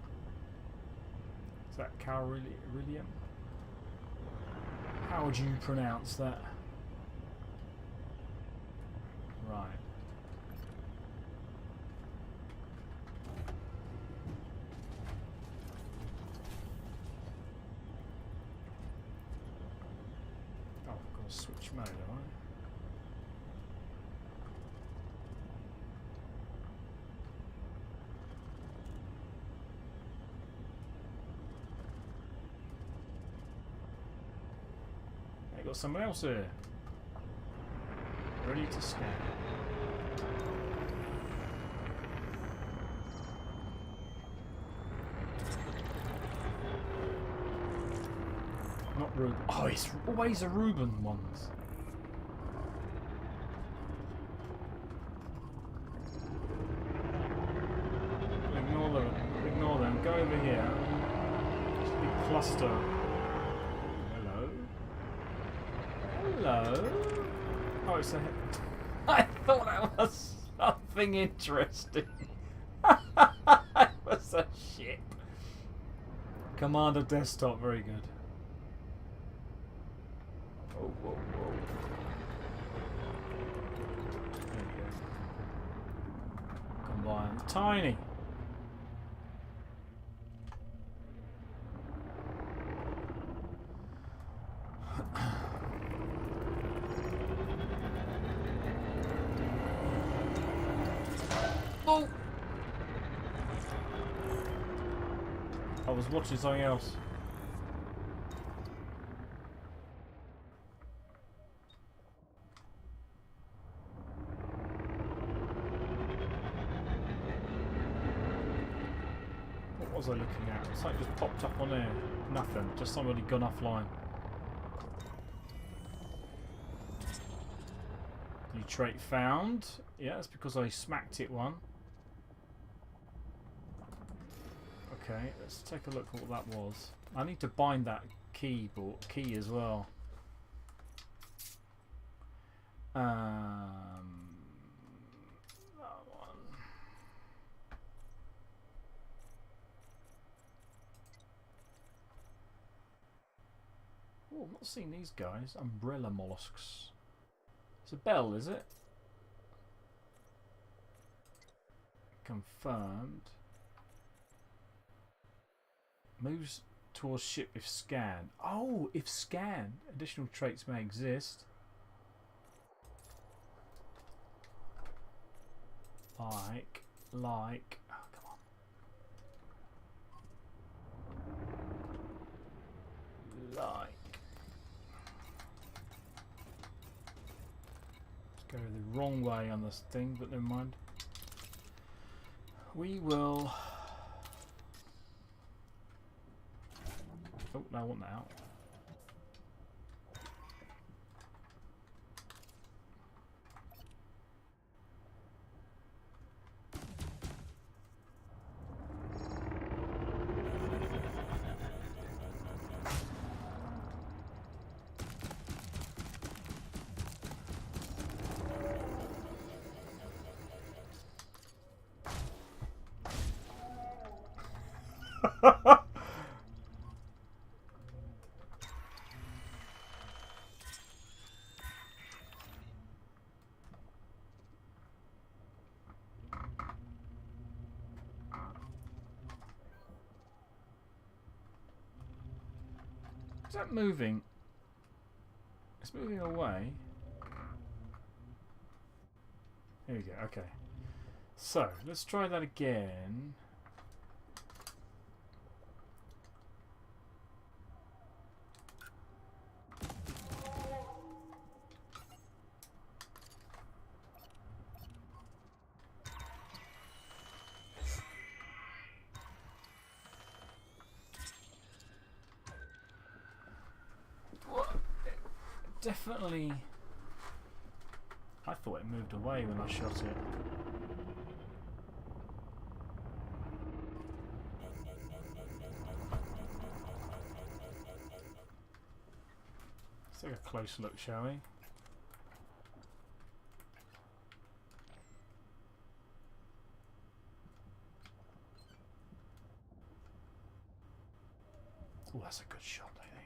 Is that Carillium? How would you pronounce that? Right. Oh, I've got to switch mode, have I? I got someone else here. Ready to scan. Not Ruben. Oh, it's always the Ruben ones. Ignore them. Go over here. Just a big cluster. Hello? Oh, it's a... I thought that was something interesting. It was a ship. Commander desktop, very good. Oh, whoa, whoa. There we go. Combine. Tiny. Oh! I was watching something else. What was I looking at? Something just popped up on there. Nothing. Just somebody gone offline. New trait found. Yeah, that's because I smacked it one. Okay, let's take a look at what that was. I need to bind that key as well. That one. Oh, I'm not seeing these guys. Umbrella mollusks. It's a bell, is it? Confirmed. Moves towards ship if scanned. Oh, if scanned. Additional traits may exist. Like. Oh, come on. Like. Let's go the wrong way on this thing, but never mind. We will... Oh, no, I want that out. Is that moving? It's moving away. Here we go, okay. So, let's try that again. Definitely. I thought it moved away when I shot it. Let's take a close look, shall we? Oh, that's a good shot, I think.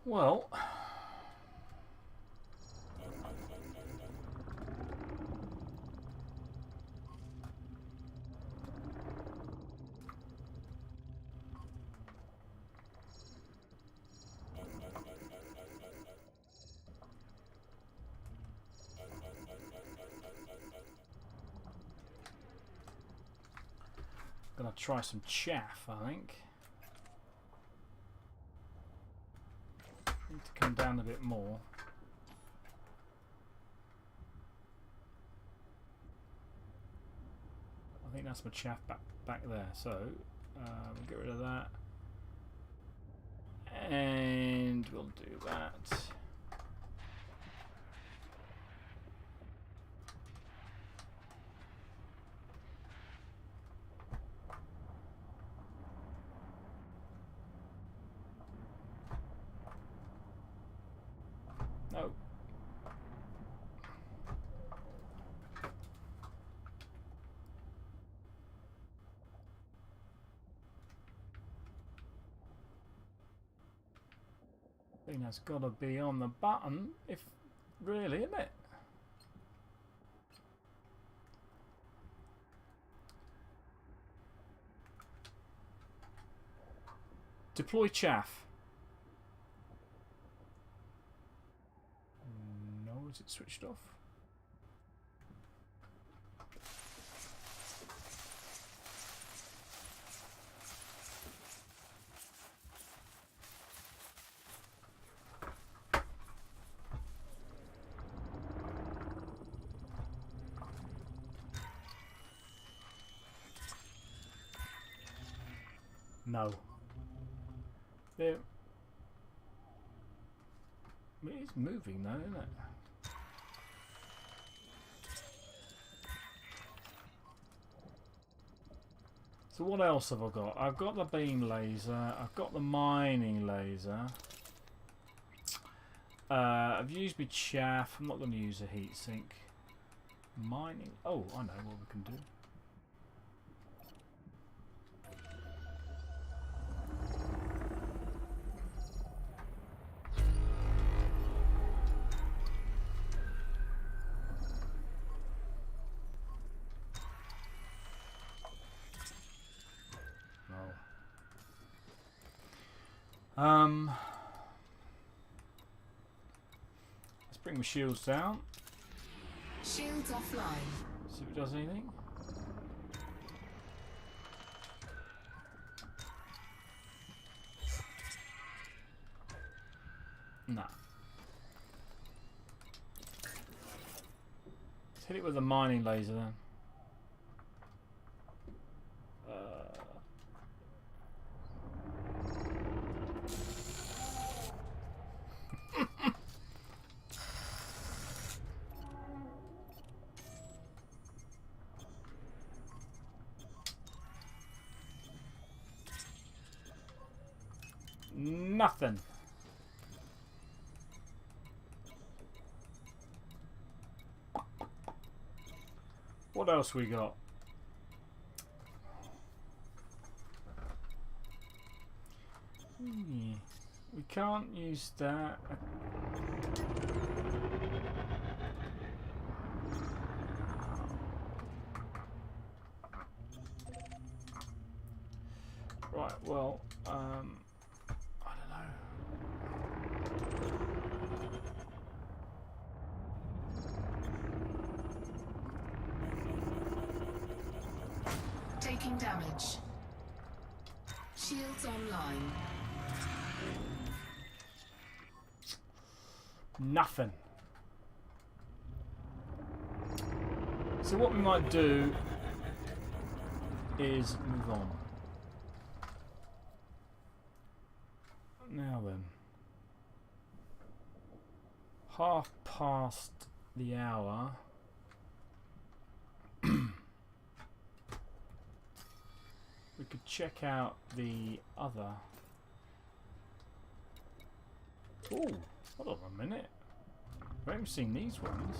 Well, gonna try some chaff, I think. Need to come down a bit more. I think that's my chaff back there. So we'll get rid of that, and we'll do that. No. I think that's got to be on the button, if really, isn't it? Deploy chaff. No, is it switched off? No. There. It is moving though, isn't it? So what else have I got? I've got the beam laser. I've got the mining laser. I've used my chaff. I'm not going to use a heatsink. Mining. Oh, I know what we can do. Let's bring my shields down. Shields offline. See if it does anything. Nah. Let's hit it with the mining laser then. Nothing. What else we got? We can't use that. Right, well, I don't know. Taking damage. Shields online. Nothing. So what we might do is move on. Now then. 1:30 hour. We could check out the other. Ooh, hold on a minute. I haven't seen these ones.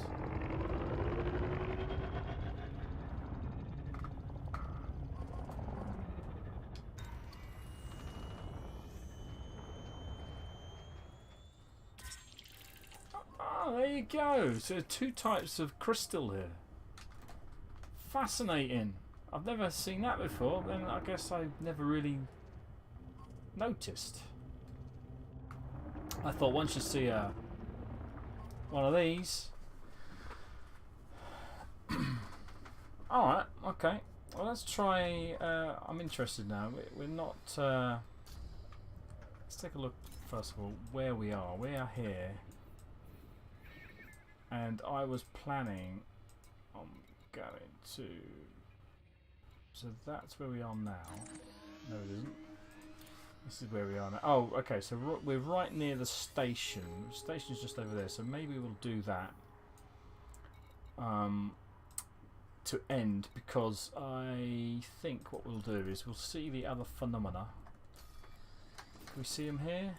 Oh, there you go. So 2 types of crystal here. Fascinating. I've never seen that before. Then I guess I've never really noticed. I thought once you see one of these. Alright, okay. Well, let's try. I'm interested now. We're not. Let's take a look first of all where we are. We are here. And I was planning on going to. So that's where we are now. No, it isn't. This is where we are now. Oh, okay. So we're right near the station. The station's just over there. So maybe we'll do that to end, because I think what we'll do is we'll see the other phenomena. Can we see them here?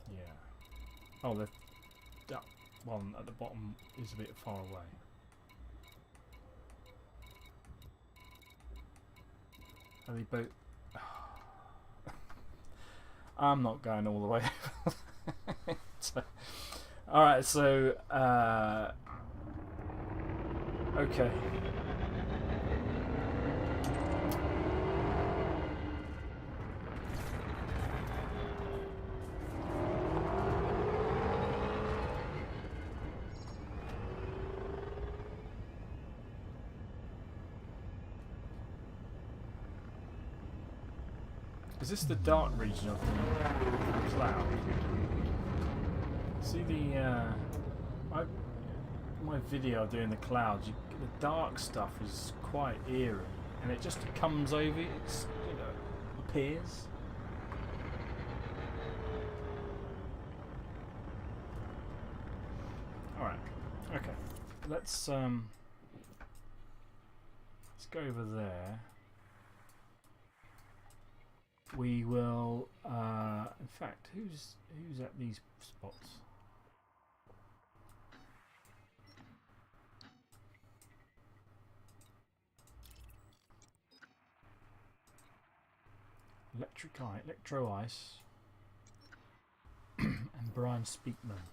Yeah. Oh, that one at the bottom is a bit far away. Are they both? I'm not going all the way. So, all right. So, okay. Is this the dark region of the cloud? See my video of doing the clouds. The dark stuff is quite eerie, and it just comes over. It's appears. All right, okay. Let's go over there. We will, in fact, who's at these spots? Electro Ice, and Brian Speakman.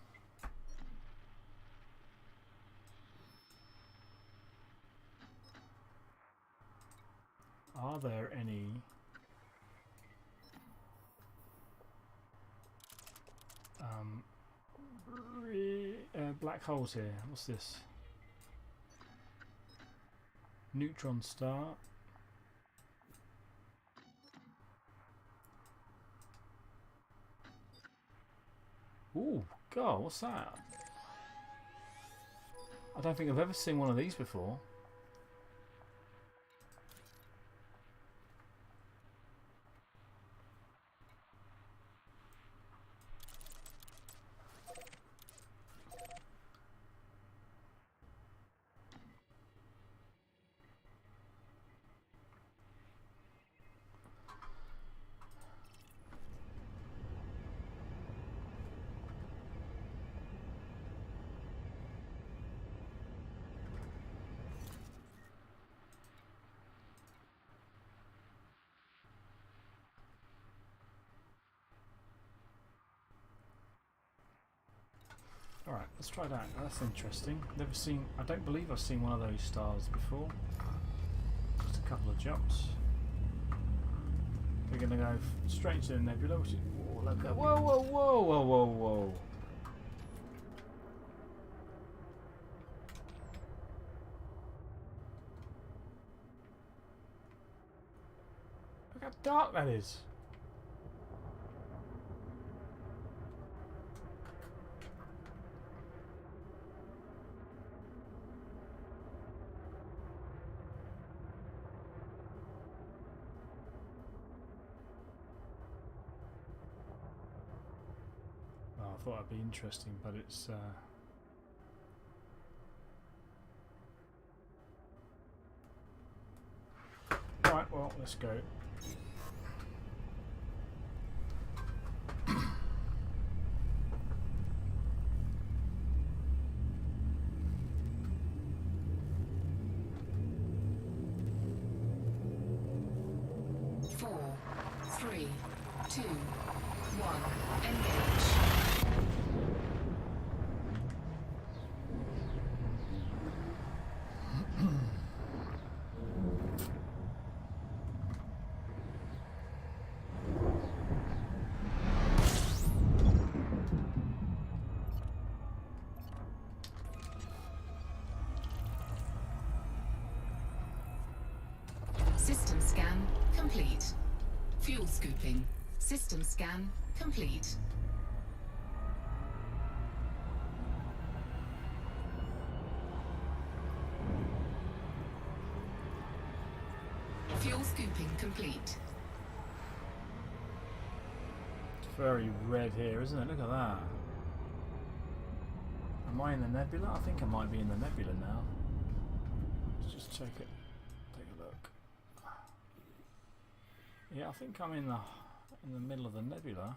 Are there any black holes here? What's this? Neutron Star. Ooh, God, what's that? I don't think I've ever seen one of these before. Alright, let's try that. That's interesting. Never seen. I don't believe I've seen one of those stars before. Just a couple of jumps. We're going to go straight into the nebula. Which is, whoa, look at, whoa, whoa, whoa, whoa, whoa, whoa. Look how dark that is. I thought it'd be interesting, but it's right, well, let's go. Four, three, two, one, engage. System scan complete. Fuel scooping. System scan complete. Fuel scooping complete. It's very red here, isn't it? Look at that. Am I in the nebula? I think I might be in the nebula now. Let's just check it. Take a look. Yeah, I think I'm in the middle of the nebula.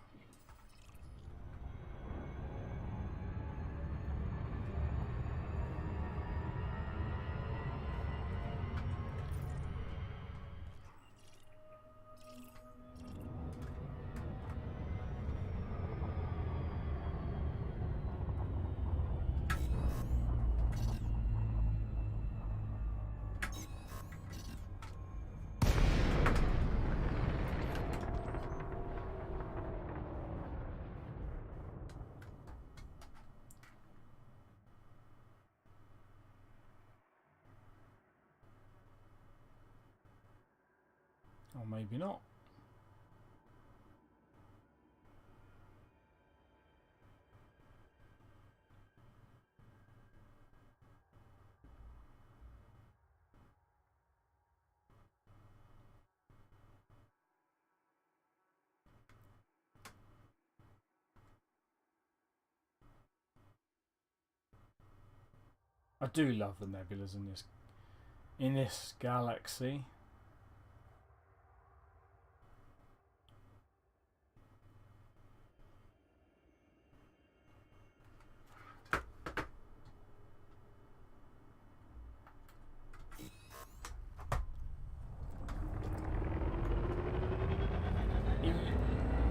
Or maybe not. I do love the nebulas in this galaxy.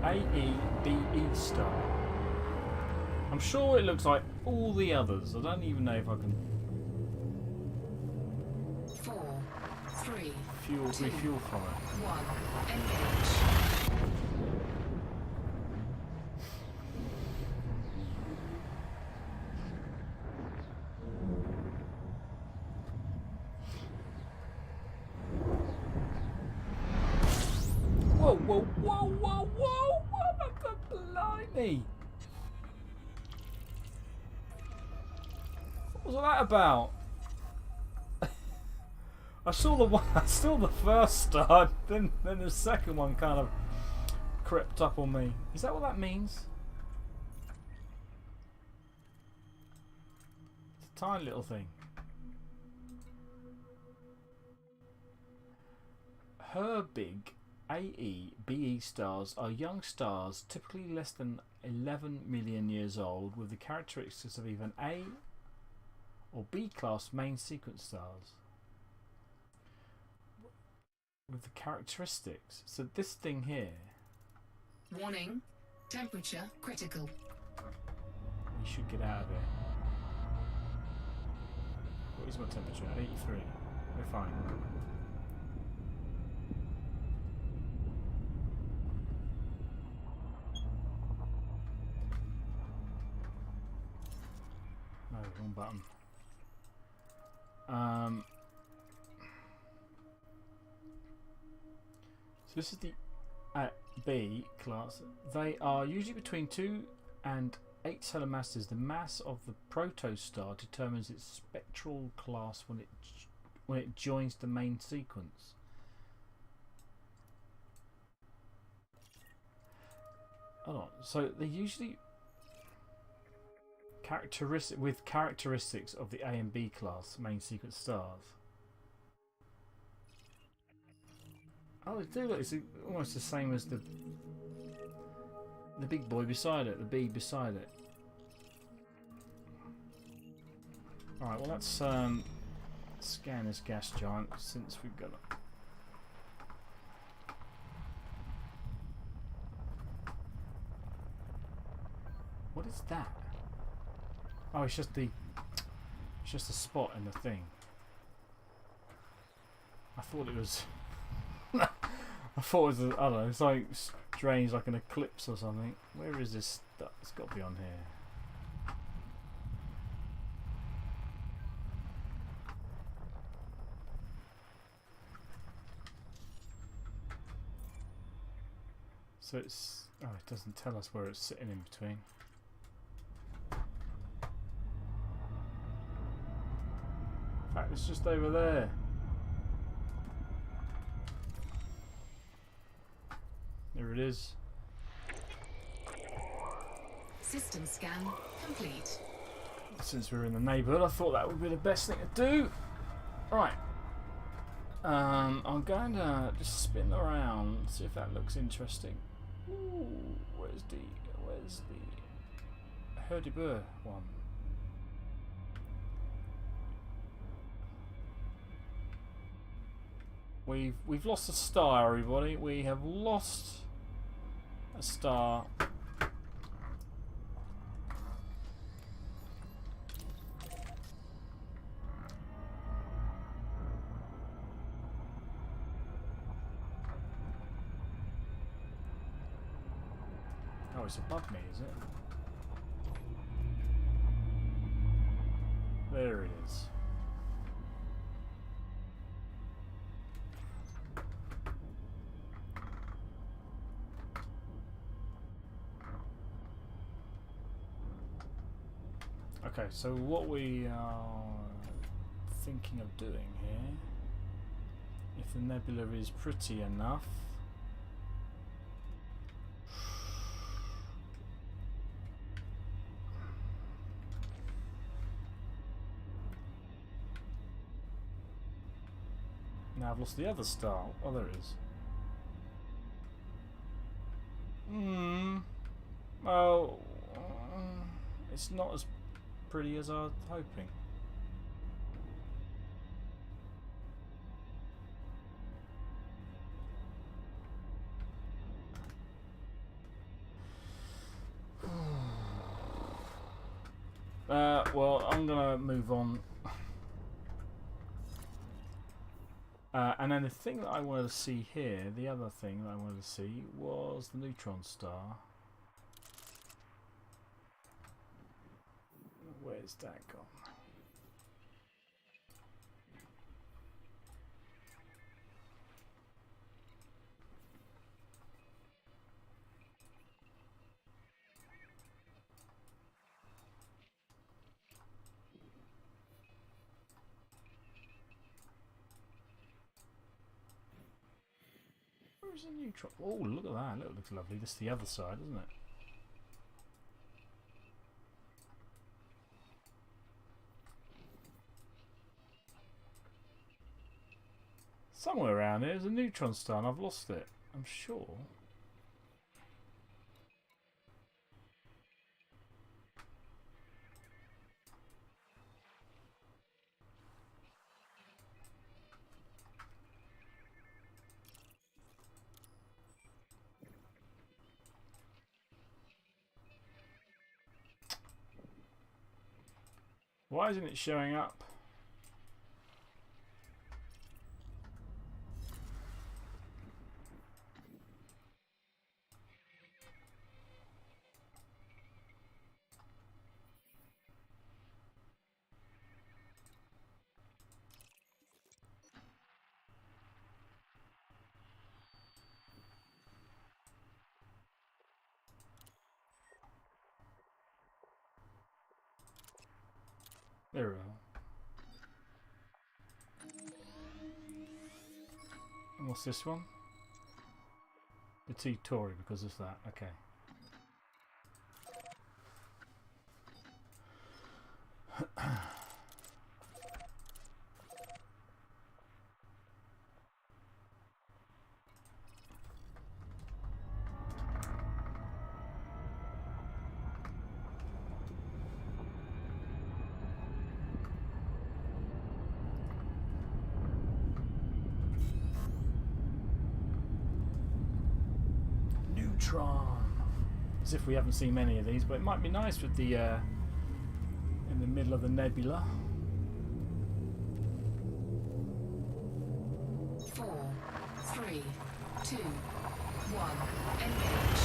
A Star. I'm sure it looks like all the others. I don't even know if I can 4, 3, refuel from it. 1, engage. Whoa, whoa, whoa, whoa, whoa, whoa, blimey. What was that about? I saw the first star, then the second one kind of crept up on me. Is that what that means? It's a tiny little thing. Big AE/BE stars are young stars, typically less than 11 million years old, with the characteristics of either an A or B class main sequence stars. With the characteristics. So this thing here. Warning. Temperature critical. We should get out of here. What is my temperature? 83. We're fine. No, wrong button. So this is the B class. They are usually between 2 and 8 solar masses. The mass of the protostar determines its spectral class when it joins the main sequence. Hold on. So they usually characteristics of the A and B class main sequence stars. Oh, they do look. It's almost the same as the big boy beside it, the B beside it. All right. Well, let's scan this gas giant since we've got it. What is that? Oh, it's just a spot in the thing. I thought it was. I thought it was, I don't know, something strange like an eclipse or something. Where is this stuff? It's got to be on here. So it's, oh, it doesn't tell us where it's sitting in between. In fact, it's just over there. There it is. System scan complete. Since we're in the neighbourhood, I thought that would be the best thing to do. Right. I'm going to just spin around, see if that looks interesting. Ooh, where's the Herdibur one? We've lost a star, everybody. We have lost a star. Oh, it's above me, is it? There it is. Okay, so what we are thinking of doing here, if the nebula is pretty enough, now I've lost the other star. Oh, there it is. Well, it's not as pretty as I was hoping. Well, I'm gonna move on. And then the thing that I wanted to see here, the other thing that I wanted to see was the Neutron Star. Where's that gone? Where's the Neutron? Oh, look at that. That looks lovely. This is the other side, isn't it? Somewhere around here is a Neutron Star and I've lost it, I'm sure. Why isn't it showing up? There we are. And what's this one? The tutorial, because it's that. Okay. Neutron. As if we haven't seen many of these, but it might be nice with the in the middle of the nebula. 4, 3, 2, 1. Engage.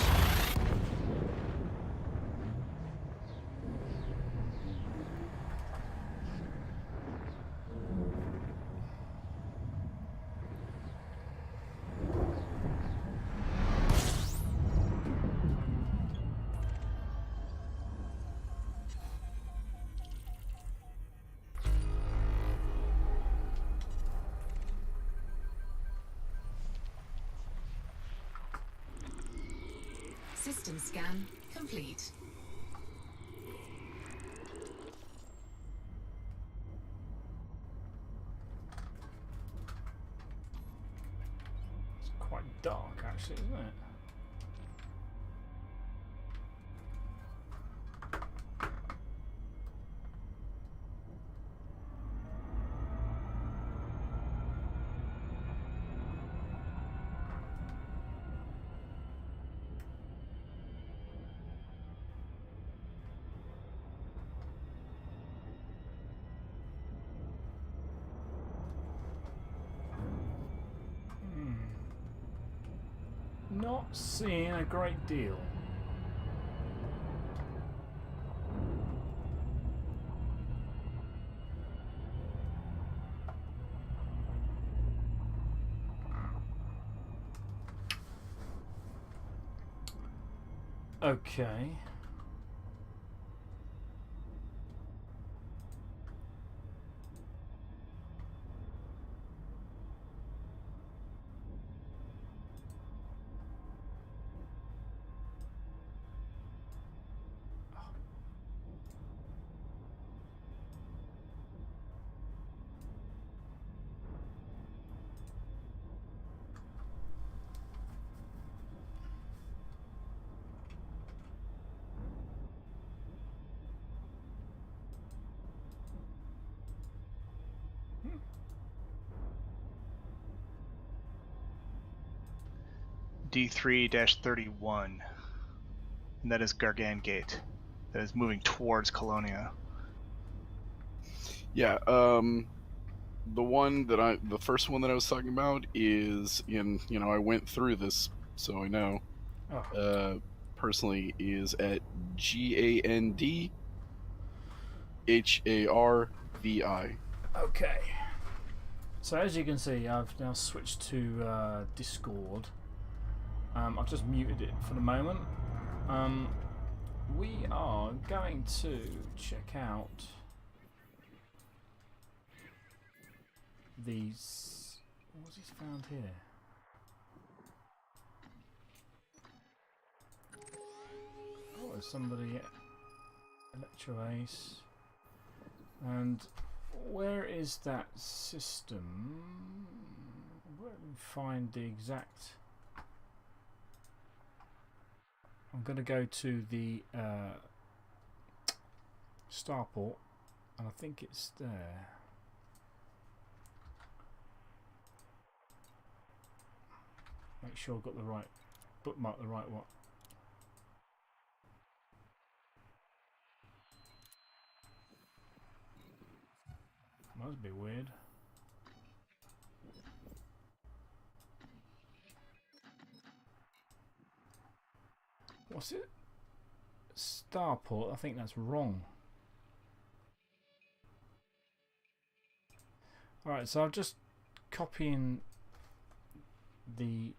System scan complete. It's quite dark, actually, isn't it? Not seeing a great deal. Okay. D3-31, and that is Gargan Gate. That is moving towards Colonia. Yeah, the first one that I was talking about is in, I went through this, so I know. Oh. Personally is at GANDHARVI. Okay. So as you can see, I've now switched to Discord. I've just muted it for the moment. We are going to check out these. What's he's found here? Oh, there's somebody. Electro Ace. And where is that system? Where do we find the exact? I'm going to go to the starport, and I think it's there. Make sure I've got the right bookmark, the right one. Must be weird. What's it? Starport? I think that's wrong. Alright, so I'm just copying the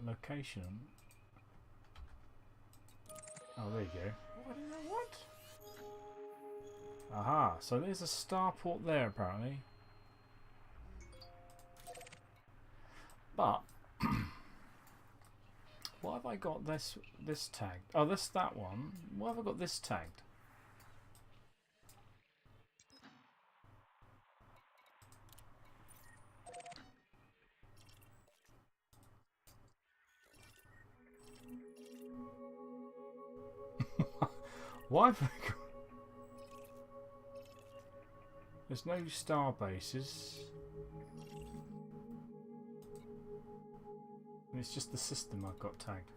location. Oh, there you go. What? Aha, so there's a starport there apparently. But why have I got this tagged? Oh, that one. Why have I got this tagged? Why have I got... There's no star bases. And it's just the system I've got tagged.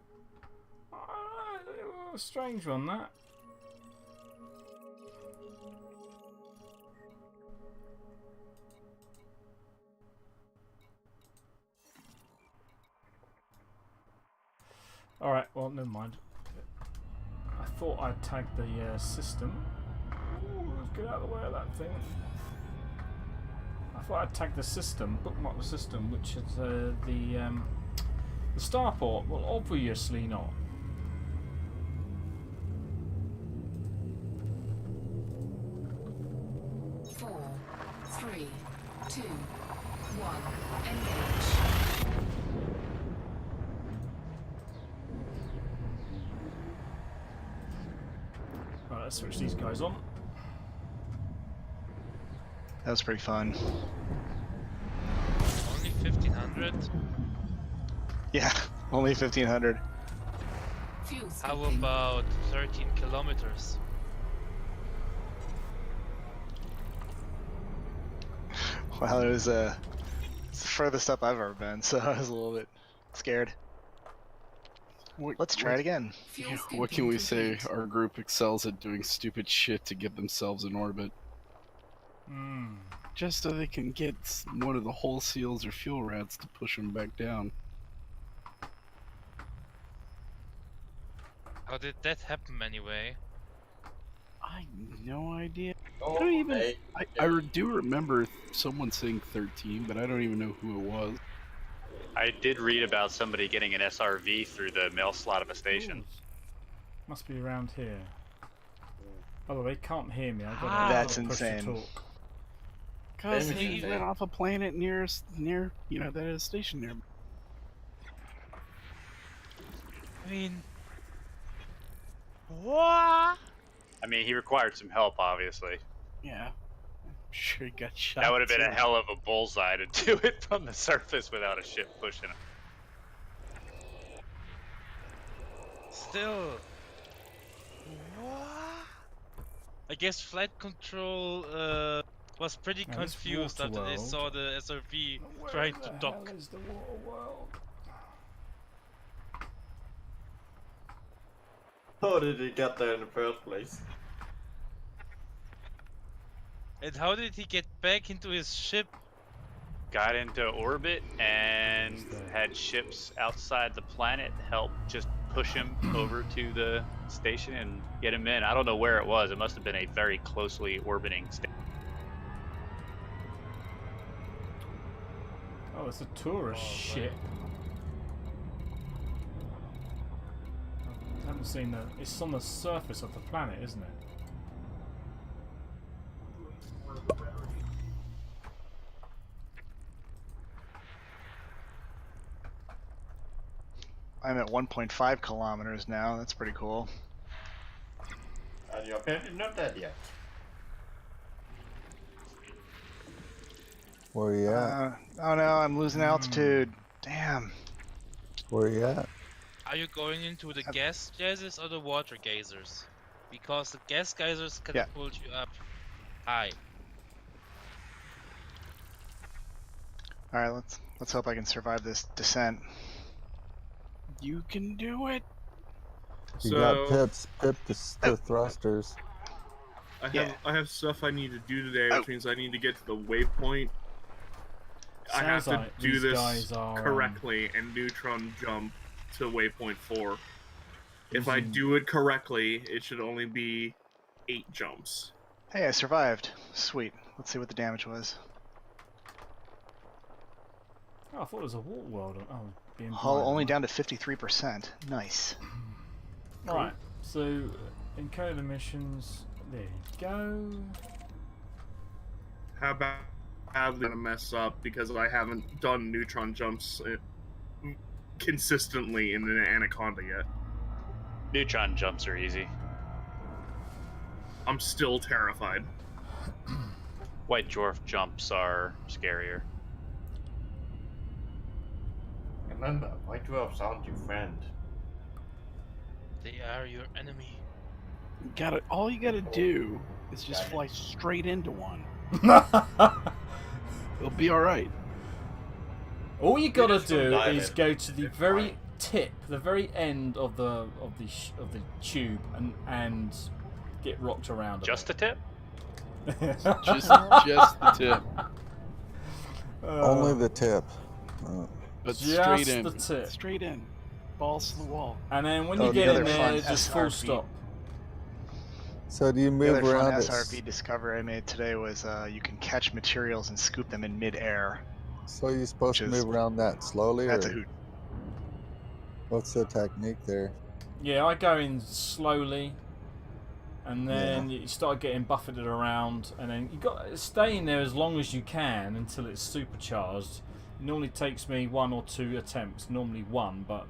A strange one, that. Alright, well, never mind. I thought I'd tagged the system. Ooh, let's get out of the way of that thing. I thought I'd tag the system, bookmark the system, which is the starport. Well, obviously not. Four, three, two, one. Engage. Right, let's switch these guys on. That was pretty fun. Only 1500? Yeah, only 1500. Fuel How scooping. about 13 kilometers? Well, it was it's the furthest up I've ever been, so I was a little bit scared. Let's try it again. Fuel What scooping can we say? complete. Our group excels at doing stupid shit to get themselves in orbit. Just so they can get one of the hull seals or fuel rats to push them back down. How did that happen anyway? I have no idea. Oh, I don't even. hey. I do remember someone saying 13, but I don't even know who it was. I did read about somebody getting an SRV through the mail slot of a station. Ooh. Must be around here. By the way, can't hear me. I've got Ah. That's push to insane. talk. Cause Same he here. went off a planet near, you know, that is a station there. I mean, what? I mean, he required some help, obviously. Yeah. I'm sure he got shot. That would have been a too. hell of a bullseye to do it from the surface without a ship pushing him. Still. What? I guess flight control was pretty Now, this confused water after they world- saw the SRV Where trying the to dock. hell is the water world? How did he get there in the first place? And how did he get back into his ship? Got into orbit and had ships outside the planet help just push him over to the station and get him in. I don't know where it was. It must have been a very closely orbiting station. Oh, it's a tourist Oh, ship. I haven't seen the. It's on the surface of the planet, isn't it? I'm at 1.5 kilometers now. That's pretty cool. And you're apparently not dead yet. Where you at? Oh no, I'm losing altitude. Damn. Where you at? Are you going into the gas geysers or the water geysers? Because the gas geysers can Yeah. pull you up high. All right, let's hope I can survive this descent. You can do it. You got pips. Pip the thrusters. I have stuff I need to do today, which means I need to get to the waypoint. I have Sounds to like do these this guys are, correctly and neutron jump to waypoint 4. If I do it correctly, it should only be 8 jumps. Hey, I survived. Sweet. Let's see what the damage was. Oh, I thought it was a water world. Oh, being Hull blind, only right. down to 53%. Nice. Right, so encode emissions. There you go. How badly I'm gonna mess up because I haven't done neutron jumps consistently in an Anaconda yet. Neutron jumps are easy. I'm still terrified. White dwarf jumps are scarier. Remember, white dwarfs aren't your friend. They are your enemy. All you gotta do is just fly straight into one. It'll be all right. All you gotta just don't do dive is in. go to the It's very fine. tip, the very end of the tube, and get rocked around. Just the tip? Just the tip. Only the tip. But Just straight in. the tip. Straight in. Balls to the wall. And then when Oh, you the get other in there, fun it's just full SRV. stop. So do you The move other fun around? SRV discovery I made today was you can catch materials and scoop them in mid-air. So you're supposed to Which is- move around that slowly, That's a or hoot. what's the technique there? Yeah, I go in slowly, and then you start getting buffeted around, and then you got to stay in there as long as you can until it's supercharged. It normally takes me 1 or 2 attempts, normally 1, but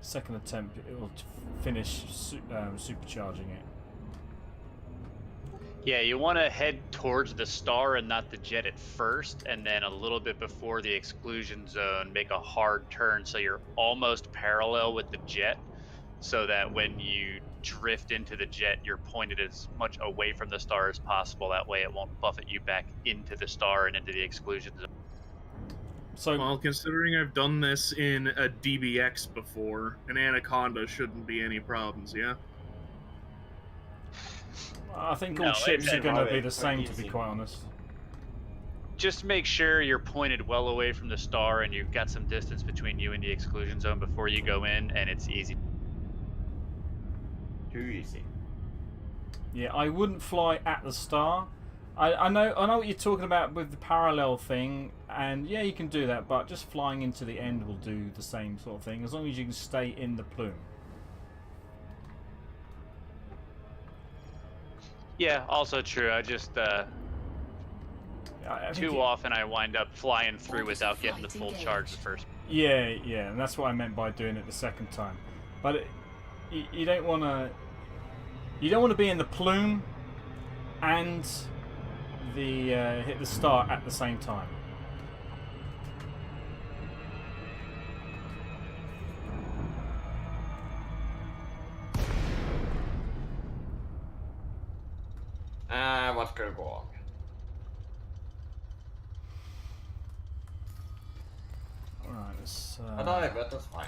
second attempt it will finish supercharging it. Yeah, you want to head towards the star and not the jet at first, and then a little bit before the exclusion zone, make a hard turn so you're almost parallel with the jet, so that when you drift into the jet, you're pointed as much away from the star as possible. That way it won't buffet you back into the star and into the exclusion zone. So, Well, considering I've done this in a DBX before, an Anaconda shouldn't be any problems, yeah? I think No, all ships it's are going to be quite the same, to be easy. quite honest. Just make sure you're pointed well away from the star and you've got some distance between you and the exclusion zone before you go in, and it's easy. Too easy. Yeah, I wouldn't fly at the star. I know what you're talking about with the parallel thing, and yeah, you can do that, but just flying into the end will do the same sort of thing, as long as you can stay in the plume. Yeah, also true. I just I think too often I wind up flying through without getting the full charge the first. Yeah, and that's what I meant by doing it the second time. But you don't want to. You don't want to be in the plume and the hit the star at the same time. What's gonna go on? Alright, let's. But that's fine.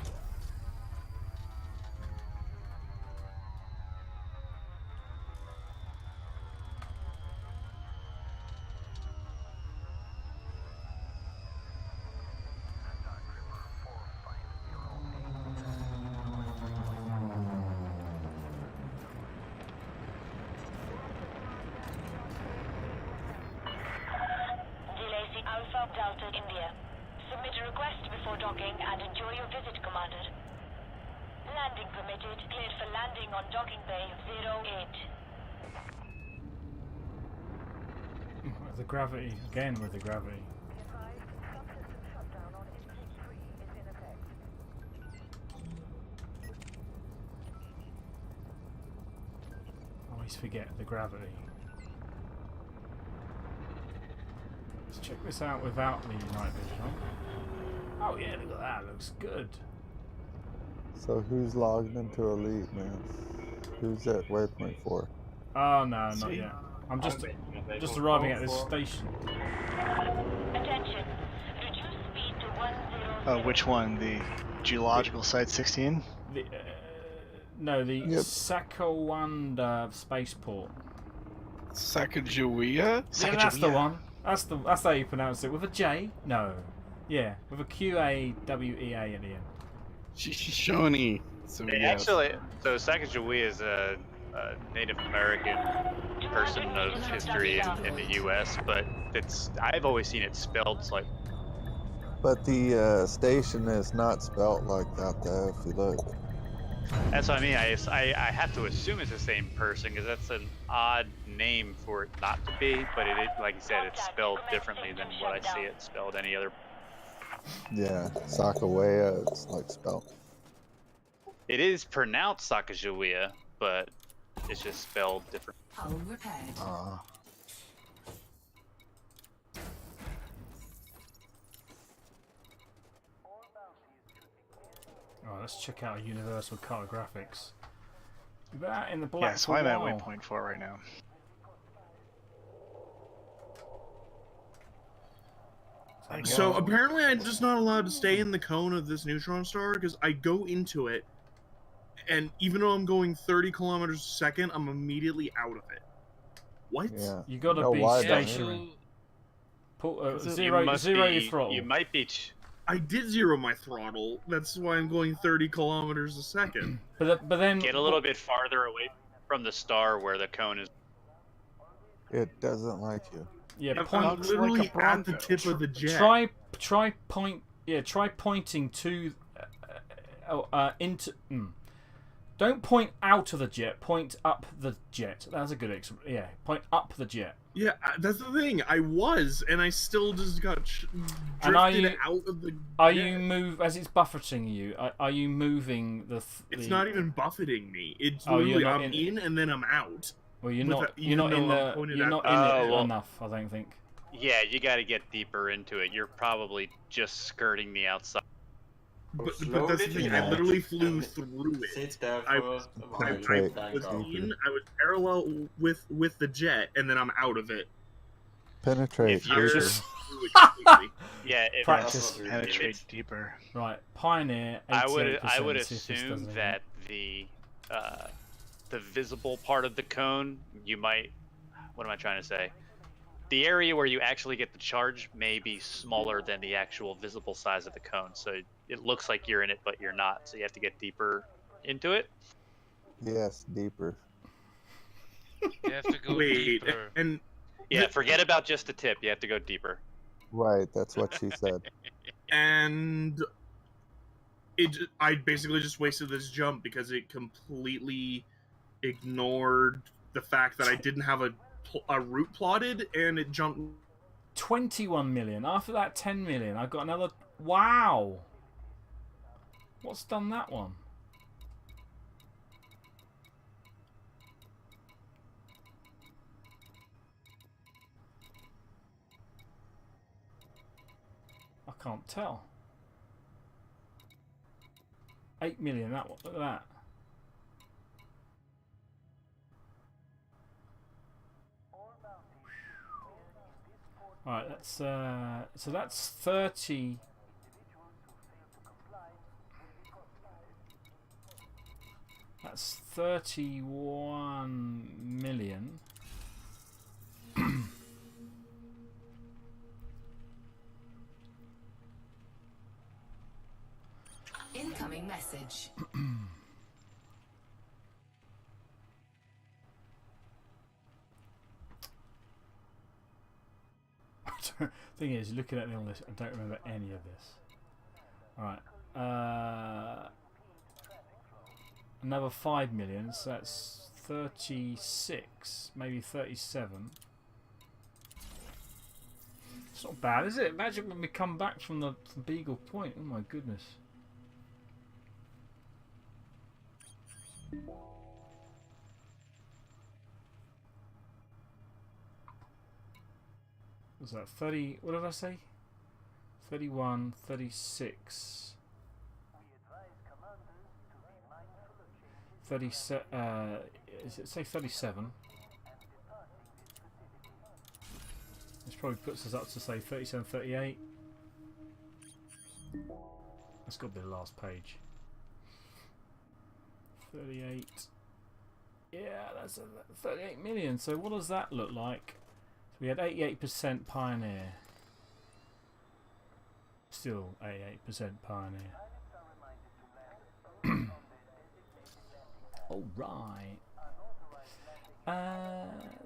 Alpha Delta India. Submit a request before docking and enjoy your visit, Commander. Landing permitted. Cleared for landing on docking bay 08. With the gravity, again with the gravity. Always forget the gravity. Let's check this out without the night vision on. Oh yeah, look at that, looks good. So who's logged into Elite, man? Who's at waypoint 4? Oh no, not yet. I'm just arriving at this station. Attention. Reduce speed to 10. Oh, which one? The geological site 16? No, the Sakowanda spaceport. Sacagawea? Yeah, that's the one. That's how you pronounce it. With a J? No. Yeah, with a Q-A-W-E-A at the end. Shoshone. So yes. Actually, so Sacagawea is a Native American person of history in the U.S., but I've always seen it spelled like. But the station is not spelt like that, though, if you look. That's what I mean. I have to assume it's the same person because that's an odd name for it not to be. But like you said, it's spelled differently than what I see it spelled any other. Yeah, Sakawea, it's like spelled. It is pronounced Sacagawea, but it's just spelled different. Hull repaired. Alright, let's check out Universal Cartographics. We've been out in the black Yeah, so for a I'm at while. waypoint 4 right now. So apparently I'm just not allowed to stay in the cone of this Neutron Star because I go into it, and even though I'm going 30 kilometers a second, I'm immediately out of it. What? Yeah. You gotta No, be why stationary. Zero your throttle. You might be. I did zero my throttle. That's why I'm going 30 kilometers a second. But then Get a little bit farther away from the star where the cone is. It doesn't like you. yeah, I'm point. literally at the tip of the jet. Try pointing to into. Don't point out of the jet. Point up the jet. That's a good point up the jet. Yeah, that's the thing. I was, and I still just got And are drifted you- out of the. Are jet. you as it's buffeting you? Are you moving the? It's not even buffeting me. It's Oh, you're literally not I'm in- in and then I'm out. Well, you're With not. a- You're not even in though I'm the. pointed You're at not the- in Oh, it well. enough. I don't think. Yeah, you got to get deeper into it. You're probably just skirting the outside. But that's the thing. I literally flew through it. Sit there I- for a while. I Penetrate. was Thank God. I was parallel with the jet, and then I'm out of it. Penetrate. If you're- I Just- through it completely. Yeah, if Practice. That's what we Penetrate did. deeper. Right, Pioneer. I would 88%, see if this assume does anything. that the visible part of the cone, you might. What am I trying to say? The area where you actually get the charge may be smaller than the actual visible size of the cone, so it looks like you're in it, but you're not. So you have to get deeper into it. Yes, deeper. You have to go Wait, deeper. and Yeah, forget about just the tip. You have to go deeper. Right, that's what she said. I basically just wasted this jump because it completely ignored the fact that I didn't have a route plotted, and it jumped. 21 million. After that 10 million, I got another. Wow. What's done that one? I can't tell. 8 million. That one. Look at that. Alright, that's so that's 30. That's 31 million. Incoming message. Thing is, looking at all this, I don't remember any of this. Alright. Another 5 million, so that's 36, maybe 37. It's not bad, is it? Imagine when we come back from the Beagle Point. Oh my goodness. What's that? 30, what did I say? 31, 36. 37, is it say 37? This probably puts us up to say 37, 38. That's got to be the last page. 38. Yeah, that's 38 million. So what does that look like? So we had 88% Pioneer. Still 88% Pioneer. All right.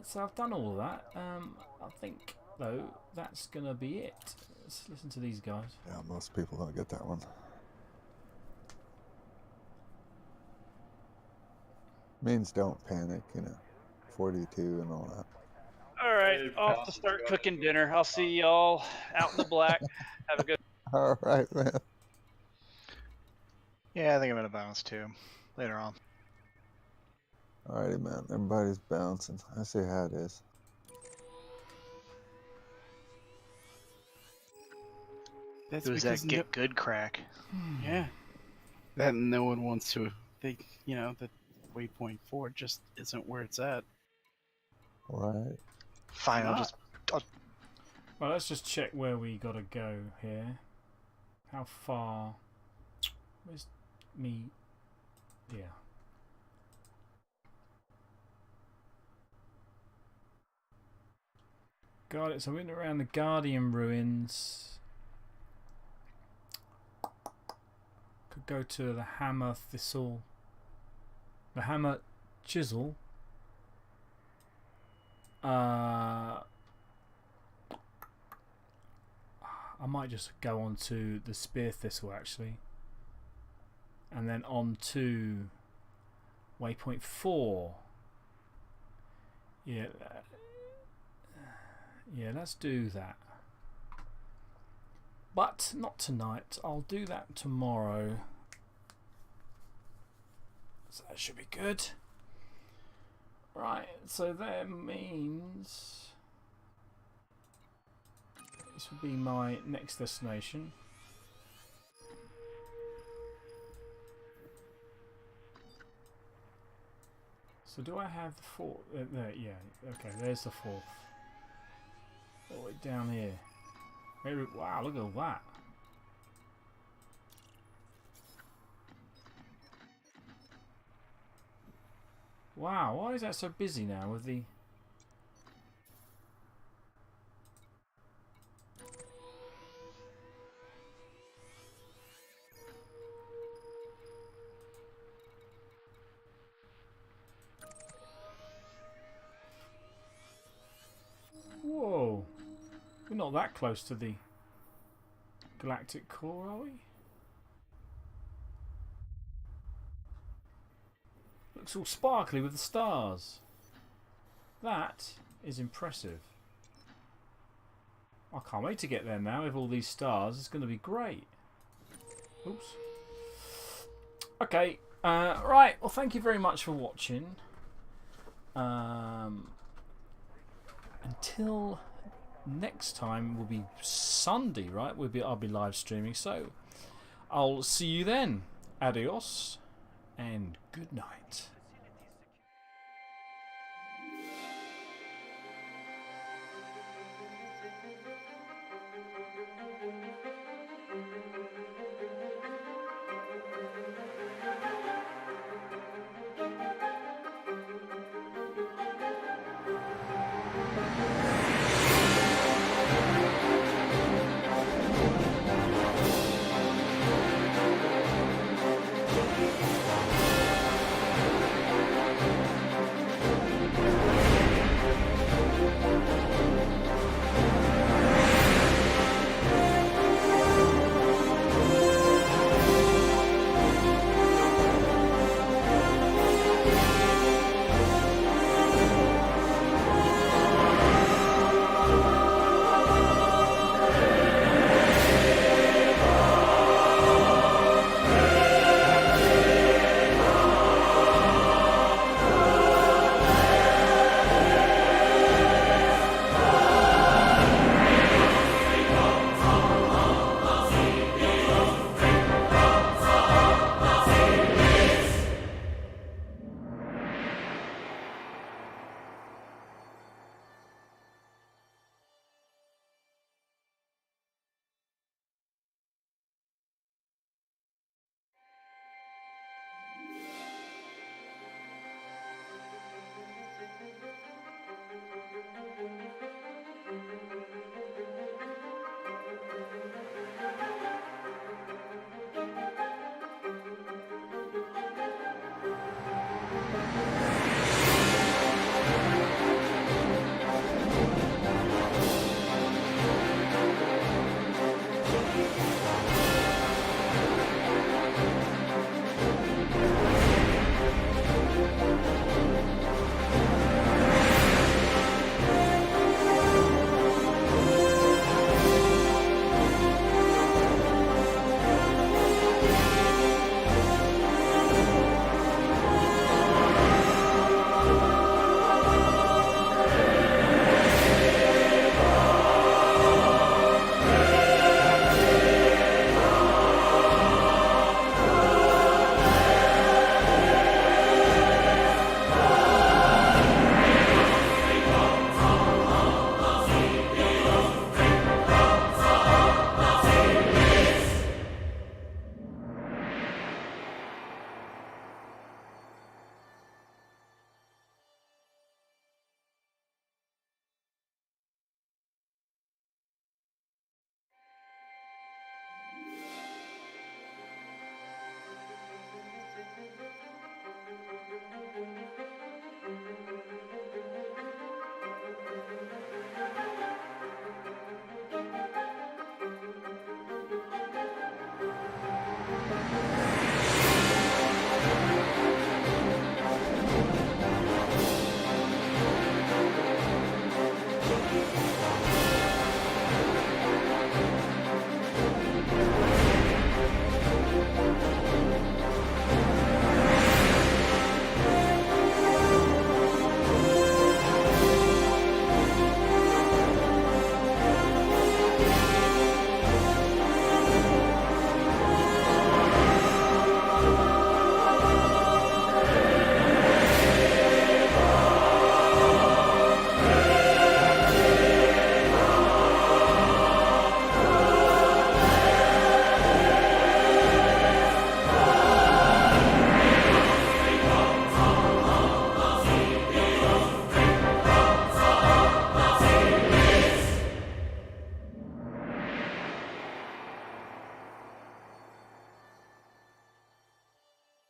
So I've done all of that. I think though that's gonna be it. Let's listen to these guys. Yeah, most people don't get that one. Means don't panic, you know. 42 and all that. All right, off to start cooking dinner. I'll see y'all out in the black. Have a good. All right, man. Yeah, I think I'm gonna bounce too later on. Alrighty, man. Everybody's bouncing. I see how it is. That's Who's that get good crack? Yeah. That no one wants to think, you know, that waypoint 4 just isn't where it's at. Right. Fine, I'll Well, let's just check where we gotta go here. How far? Where's me? Yeah. Got it. So we're in around the Guardian ruins. Could go to the Hammer Thistle. The Hammer Chisel. I might just go on to the Spear Thistle actually. And then on to waypoint 4. Yeah. Yeah, let's do that. But not tonight. I'll do that tomorrow. So that should be good. Right, so that means this would be my next destination. So do I have the fourth? There, yeah, okay, there's the fourth. All the way down here. Wow, look at all that. Wow, why is that so busy now with the... Whoa. We're not that close to the galactic core, are we? Looks all sparkly with the stars. That is impressive. I can't wait to get there now with all these stars. It's going to be great. Oops. Okay. Right. Well, thank you very much for watching. Until next time will be Sunday, right? I'll be live streaming. So I'll see you then. Adios and good night.